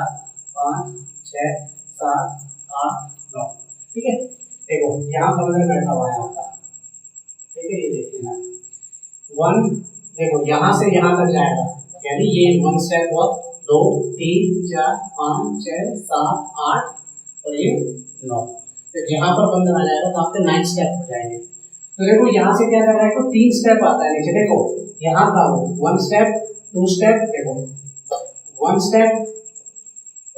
5 6 7 8 9। ठीक है, देखो यहाँ बंदर बैठा हुआ है आपका। ठीक है, ये देखिए ना 1, देखो यहाँ से यहाँ तक जाएगा, यानी ये 1 स्टेप हुआ, 2 3 4 5 6 7 8 और ये 9। तो यहाँ पर बंदर आ जाएगा तो आपके 9 स्टेप हो जाएंगे। तो देखो यहाँ से क्या कर रहा है, तो 3 स्टेप आता है नीचे। देखो यहाँ था वो 1 स्टेप 2 स्टेप, देखो 1 स्टेप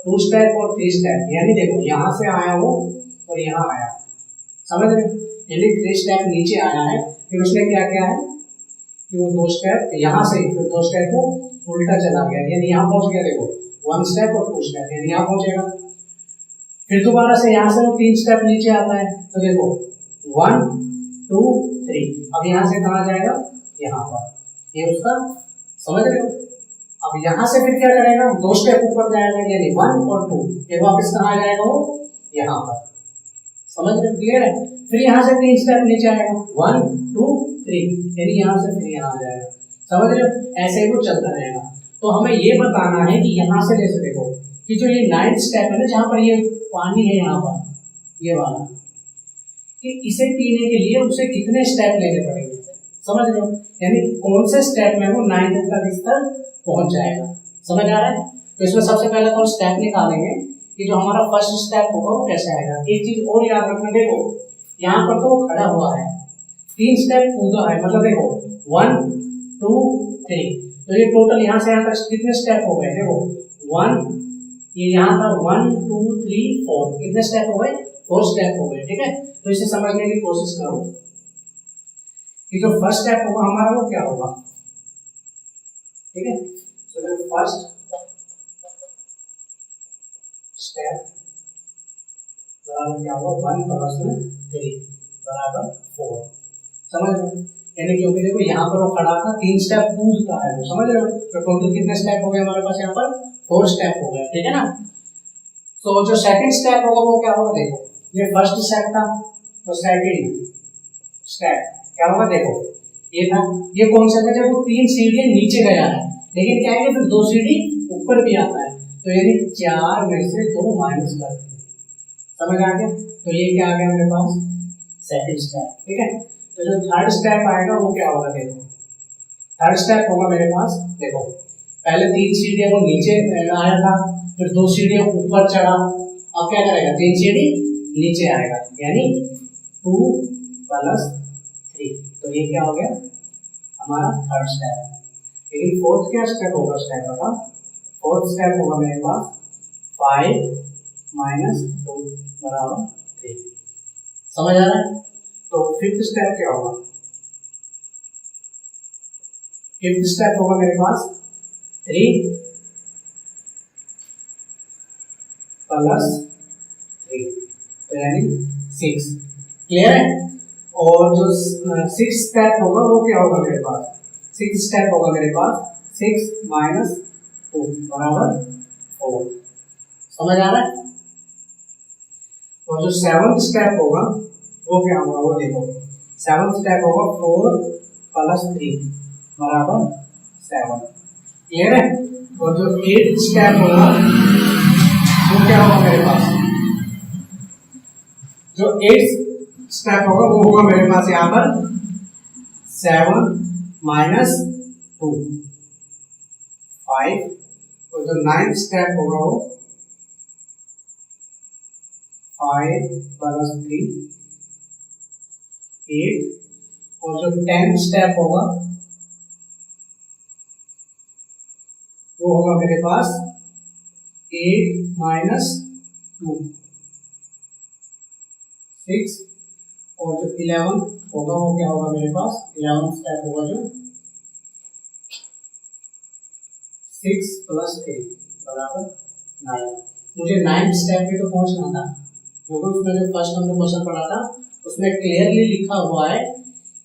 2 स्टेप और 3 स्टेप, यानी देखो यहाँ से आया वो और यहाँ आया। समझ रहे? यानी 3 स्टेप नीचे आया है, फिर उसने क्या किया है कि वो 2 स्टेप यहाँ से फिर 2 स्टेप को उल्टा चला गया, यानी यहाँ पहुंच गया। देखो 1 स्टेप और 2 स्टेप, यानी यहाँ पहुंचेगा। फिर दोबारा से यहाँ से वो 3 स्टेप नीचे आता है, तो देखो 1 2 3, अब यहाँ से कहाँ जाएगा, यहाँ पर, ये उसका। समझ रहे हो? अब यहाँ से फिर क्या करेगा, 2 स्टेप ऊपर जाएगा, यानी 1 और 2, फिर वापस कहाँ जाएगा वो, यहाँ पर। समझ रहे? क्लियर है? फिर यहाँ से 3 स्टेप नीचे आएगा, 1 2 3, यानी यहाँ से फिर यहाँ आ जाएगा। समझ रहे हो? ऐसे ही वो चलता रहेगा। तो हमें ये बताना है कि यहाँ से, जैसे देखो कि जो ये 9th स्टेप है ना, जहाँ पर ये पानी है यहाँ पर ये वाला, कि इसे पीने के लिए उसे कितने स्टेप लेने पड़ेंगे, समझ रहे हो, यानी कौन से स्टेप में वो 9th तक इस तक पहुंच जाएगा। समझ आ रहा है। तो इसमें सबसे पहले तो स्टेप निकालेंगे कि जो हमारा फर्स्ट स्टेप होगा वो कैसे आएगा। एक चीज और याद रखना, देखो यहाँ पर तो खड़ा हुआ है, 3 स्टेप कूदा है, मतलब देखो 1 2 3, तो ये टोटल यहाँ से यहाँ तक कितने स्टेप हो गए, देखो 1, ये यहाँ था 1 2 3 4, कितने स्टेप हो गए, 4 स्टेप हो गए। ठीक है, तो इसे समझने की कोशिश करो कि जो फर्स्ट स्टेप होगा हमारा वो क्या होगा। ठीक है, तो जो फर्स्ट स्टेप बराबर क्या होगा, 1 + 3 बराबर 4। समझ रहे हो, यानी क्योंकि देखो यहाँ पर वो खड़ा था, 3 स्टेप कूदता है वो, समझ रहे हो, तो टोटल कितने स्टेप हो गए हमारे पास यहाँ पर, 4 स्टेप हो गए। ठीक है ना। तो जो सेकंड स्टेप होगा वो क्या होगा, देखो ये फर्स्ट स्टेप था, तो सेकंड स्टेप क्या होगा, देखो ये था, ये कौन सा था, जब वो 3 सीढ़ियां नीचे गया है, लेकिन क्या है फिर 2 सीढ़ी ऊपर भी आता है, तो यानी 4 में से 2 माइनस कर देंगे। समझ आ गया। तो ये क्या आ गया मेरे पास, सेकंड स्टेप। ठीक है, तो जो थर्ड स्टेप आएगा वो क्या होगा, देखो थर्ड स्टेप होगा मेरे पास, देखो पहले 3 सीढ़ियां वो नीचे आया था, फिर 2 सीढ़ियां ऊपर चढ़ा, अब क्या करेगा, 3 सीढ़ी नीचे आएगा, यानी 2 + 3, तो ये क्या हो गया हमारा थर्ड स्टेप। लेकिन फोर्थ क्या स्टेप होगा, स्टेप बता, फोर्थ स्टेप होगा मेरे पास 5 - 2 बराबर 3। समझ आ रहा है। तो फिफ्थ स्टेप क्या होगा, फिफ्थ स्टेप होगा मेरे पास 3 + 3, तो यानी 6। क्लियर है। और जो 6 स्टेप होगा वो क्या होगा मेरे पास, 6 स्टेप होगा मेरे पास 6 - 2 बराबर 4। समझ आ रहा है। और जो 7th स्टेप होगा वो क्या होगा, वो देखो 7th स्टेप होगा 4 + 3 बराबर 7। क्लियर है। और जो 8th स्टेप होगा वो क्या होगा मेरे पास, जो 8th स्टेप होगा वो होगा मेरे पास यहाँ पर 7 - 2 5, और जो 9th स्टेप होगा वो 5 + 3 8, और जो 10th स्टेप होगा वो होगा मेरे पास 8 - 2 6, और जो 11th होगा वो क्या होगा मेरे पास, 11th स्टेप होगा जो 6 + 3 बराबर 9। मुझे 9th स्टेप पे तो पहुंचना था, क्योंकि उसमें जो फर्स्ट हमने क्वेश्चन पढ़ा था उसमें क्लियरली लिखा हुआ है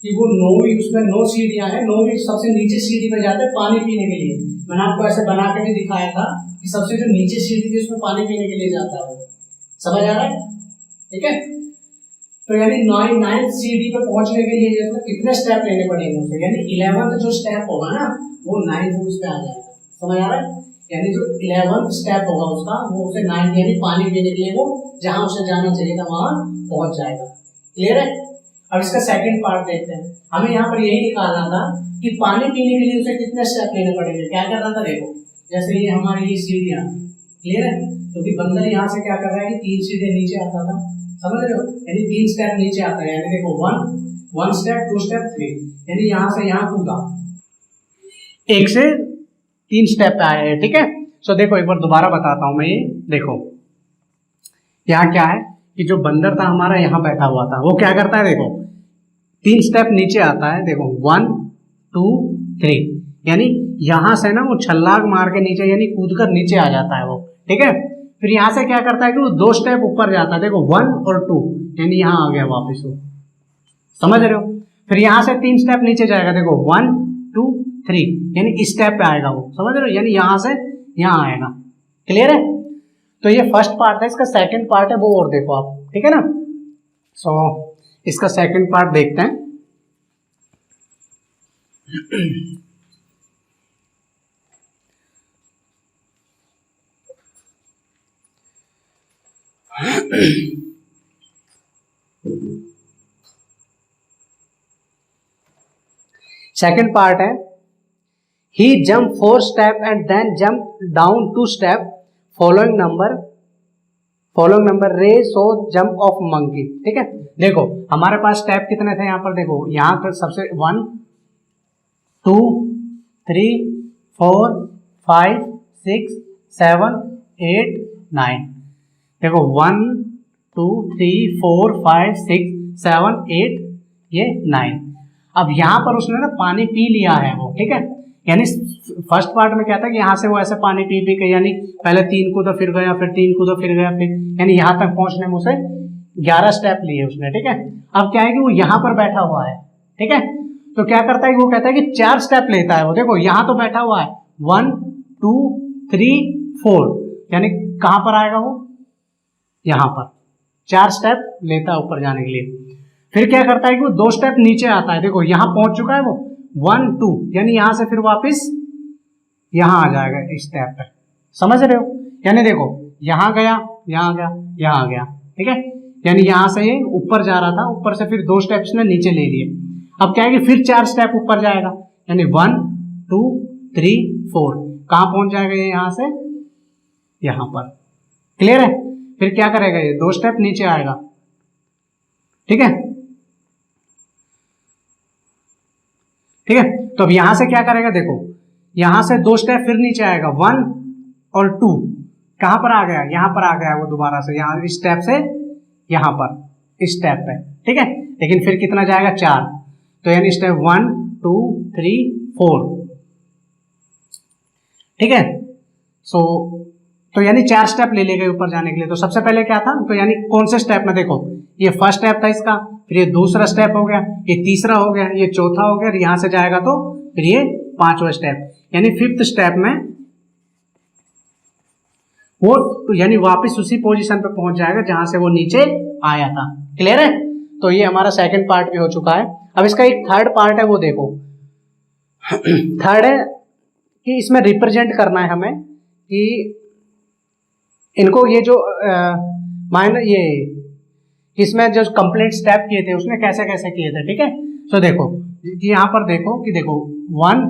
कि वो 9वीं, उसमें 9 सीढ़ियां हैं, 9वीं सबसे नीचे सीढ़ी पे जाते हैं पानी पीने के लिए। मैंने आपको ऐसे बना के भी दिखाया था कि सबसे जो नीचे सीढ़ी थी उसमें पानी पीने के लिए जाता है वो। समझ आ रहा है। ठीक है, तो यानी 9th सीढ़ी पे पहुंचने के लिए तो कितने स्टेप लेने पड़ेंगे उसे, यानी 11th जो स्टेप होगा ना वो 9th उस पे आ जाएगा। समझ आ रहा है। यानी जो 11th स्टेप होगा उसका वो उसे 9th यानी पानी पीने के लिए वो जहां उसे जाना चाहिए था वहां पहुंच जाएगा। क्लियर है। अब इसका सेकंड पार्ट देखते हैं। हमें यहाँ पर यही निकालना था कि पानी पीने के लिए उसे कितने स्टेप लेने पड़ेंगे। क्या करना था, देखो जैसे ये हमारी ये सीढ़ियां, क्लियर है, क्योंकि तो बंदर यहाँ से क्या कर रहा है कि 3 सीढ़ियां नीचे आता था, समझ रहे हो, यानी 3 स्टेप नीचे आता है, यानी देखो 1 स्टेप 2 स्टेप 3, यानी यहाँ से यहाँ कूदा 1 से 3 स्टेप पे आए हैं। ठीक है, सो देखो एक बार दोबारा बताता हूँ मैं, ये देखो यहाँ क्या है कि जो बंदर था हमारा यहाँ बैठा हुआ था, वो क्या करता है, देखो 3 स्टेप नीचे आता है, देखो 1 2 3, यानी यहाँ से ना वो छलांग मार के नीचे यानी कूद कर नीचे आ जाता है वो। ठीक है, फिर यहाँ से क्या करता है कि वो 2 स्टेप ऊपर जाता है, देखो 1 और 2, यानी यहाँ आ गया वापस वो। समझ रहे हो। फिर यहाँ से 3 स्टेप नीचे जाएगा, देखो 1 2 3, यानी इस स्टेप पे आएगा वो। समझ रहे हो, यानी यहाँ से यहाँ आएगा। क्लियर है। तो ये फर्स्ट पार्ट है, इसका सेकंड पार्ट है वो और देखो आप। ठीक है ना। सो इसका सेकंड पार्ट देखते हैं। सेकंड पार्ट है, he jump 4 step and then jump down 2 step following number ray so jump of monkey. ठीक है, देखो हमारे पास स्टेप कितने थे यहाँ पर, देखो यहाँ पर सबसे 1 2 3 4 5 6 7 8 9, देखो 1 2 3 4 5 6 7 8 ये 9। अब यहाँ पर उसने ना पानी पी लिया है वो, ठीक है, यानी फर्स्ट पार्ट में क्या था कि यहाँ से वो ऐसे पानी पी पी के, यानी पहले 3 कूदा फिर गया, फिर 3 कूदा फिर गया, फिर यानी यहाँ तक पहुंचने में उसे 11 स्टेप लिए उसने। ठीक है, अब क्या है कि वो यहाँ पर बैठा हुआ है, ठीक है, तो क्या करता है कि वो कहता है कि 4 स्टेप लेता है वो, देखो यहाँ तो बैठा हुआ है 1 2 3 4, यानी कहाँ पर आएगा वो, यहाँ पर 4 स्टेप लेता है ऊपर जाने के लिए। फिर क्या करता है कि वो 2 स्टेप नीचे आता है, देखो यहाँ पहुंच चुका है वो 1 2, यानी यहां से फिर वापस यहां आ जाएगा इस स्टेप पे, समझ रहे हो, यानी देखो यहां गया, यहां गया, यहां गया, ठीक है, यानी यहां से ये ऊपर जा रहा था, ऊपर से फिर 2 स्टेप्स ने नीचे ले लिए। अब क्या है कि फिर 4 स्टेप ऊपर जाएगा, यानी 1 2 3 4, कहां पहुंच जाएगा ये, यहां से यहां पर। क्लियर है, फिर क्या करेगा ये 2 स्टेप नीचे आएगा, ठीक है, ठीक है, तो अब यहां से क्या करेगा, देखो यहां से 2 स्टेप फिर नीचे आएगा 1 और 2, कहां पर आ गया, यहां पर आ गया वो दोबारा से, यहां इस स्टेप से यहां पर इस स्टेप पे, ठीक है, लेकिन फिर कितना जाएगा 4, तो यानी स्टेप 1 2 3 4, ठीक है, तो यानी 4 स्टेप ले लेंगे ऊपर जाने के लिए। तो सबसे पहले क्या था, तो यानी कौन से स्टेप में, देखो ये फर्स्ट स्टेप था इसका, फिर ये दूसरा स्टेप हो गया, ये तीसरा हो गया, ये चौथा हो गया, और यहां से जाएगा तो फिर ये 5वां स्टेप, यानी 5th स्टेप में वो तो यानी वापस उसी पोजीशन पे पहुंच जाएगा जहां से वो नीचे आया था। क्लियर है, तो ये हमारा सेकंड पार्ट भी हो चुका है। अब इसका एक थर्ड पार्ट है, वो देखो थर्ड है कि इसमें रिप्रेजेंट करना है हमें कि इनको ये जो माइनर ये इसमें जो कंप्लीट स्टेप किए थे उसने कैसे कैसे किए थे, ठीक है। तो देखो यहाँ पर देखो कि देखो 1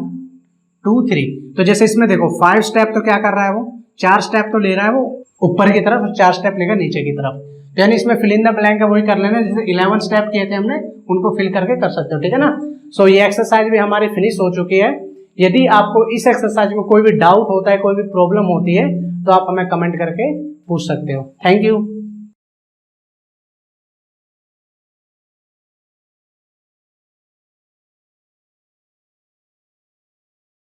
2 3, तो जैसे इसमें देखो 5 स्टेप तो क्या कर रहा है वो, 4 स्टेप तो ले रहा है वो ऊपर की तरफ, 4 स्टेप लेगा नीचे की तरफ, तो यानी इसमें फिल इन द ब्लैंक है वही कर लेना, जैसे 11 स्टेप किए थे हमने उनको फिल करके कर सकते हो, ठीक है ना। सो ये एक्सरसाइज भी हमारी फिनिश हो चुकी है। यदि आपको इस एक्सरसाइज में कोई भी डाउट होता है, कोई भी प्रॉब्लम होती है, तो आप हमें कमेंट करके पूछ सकते हो। Thank you.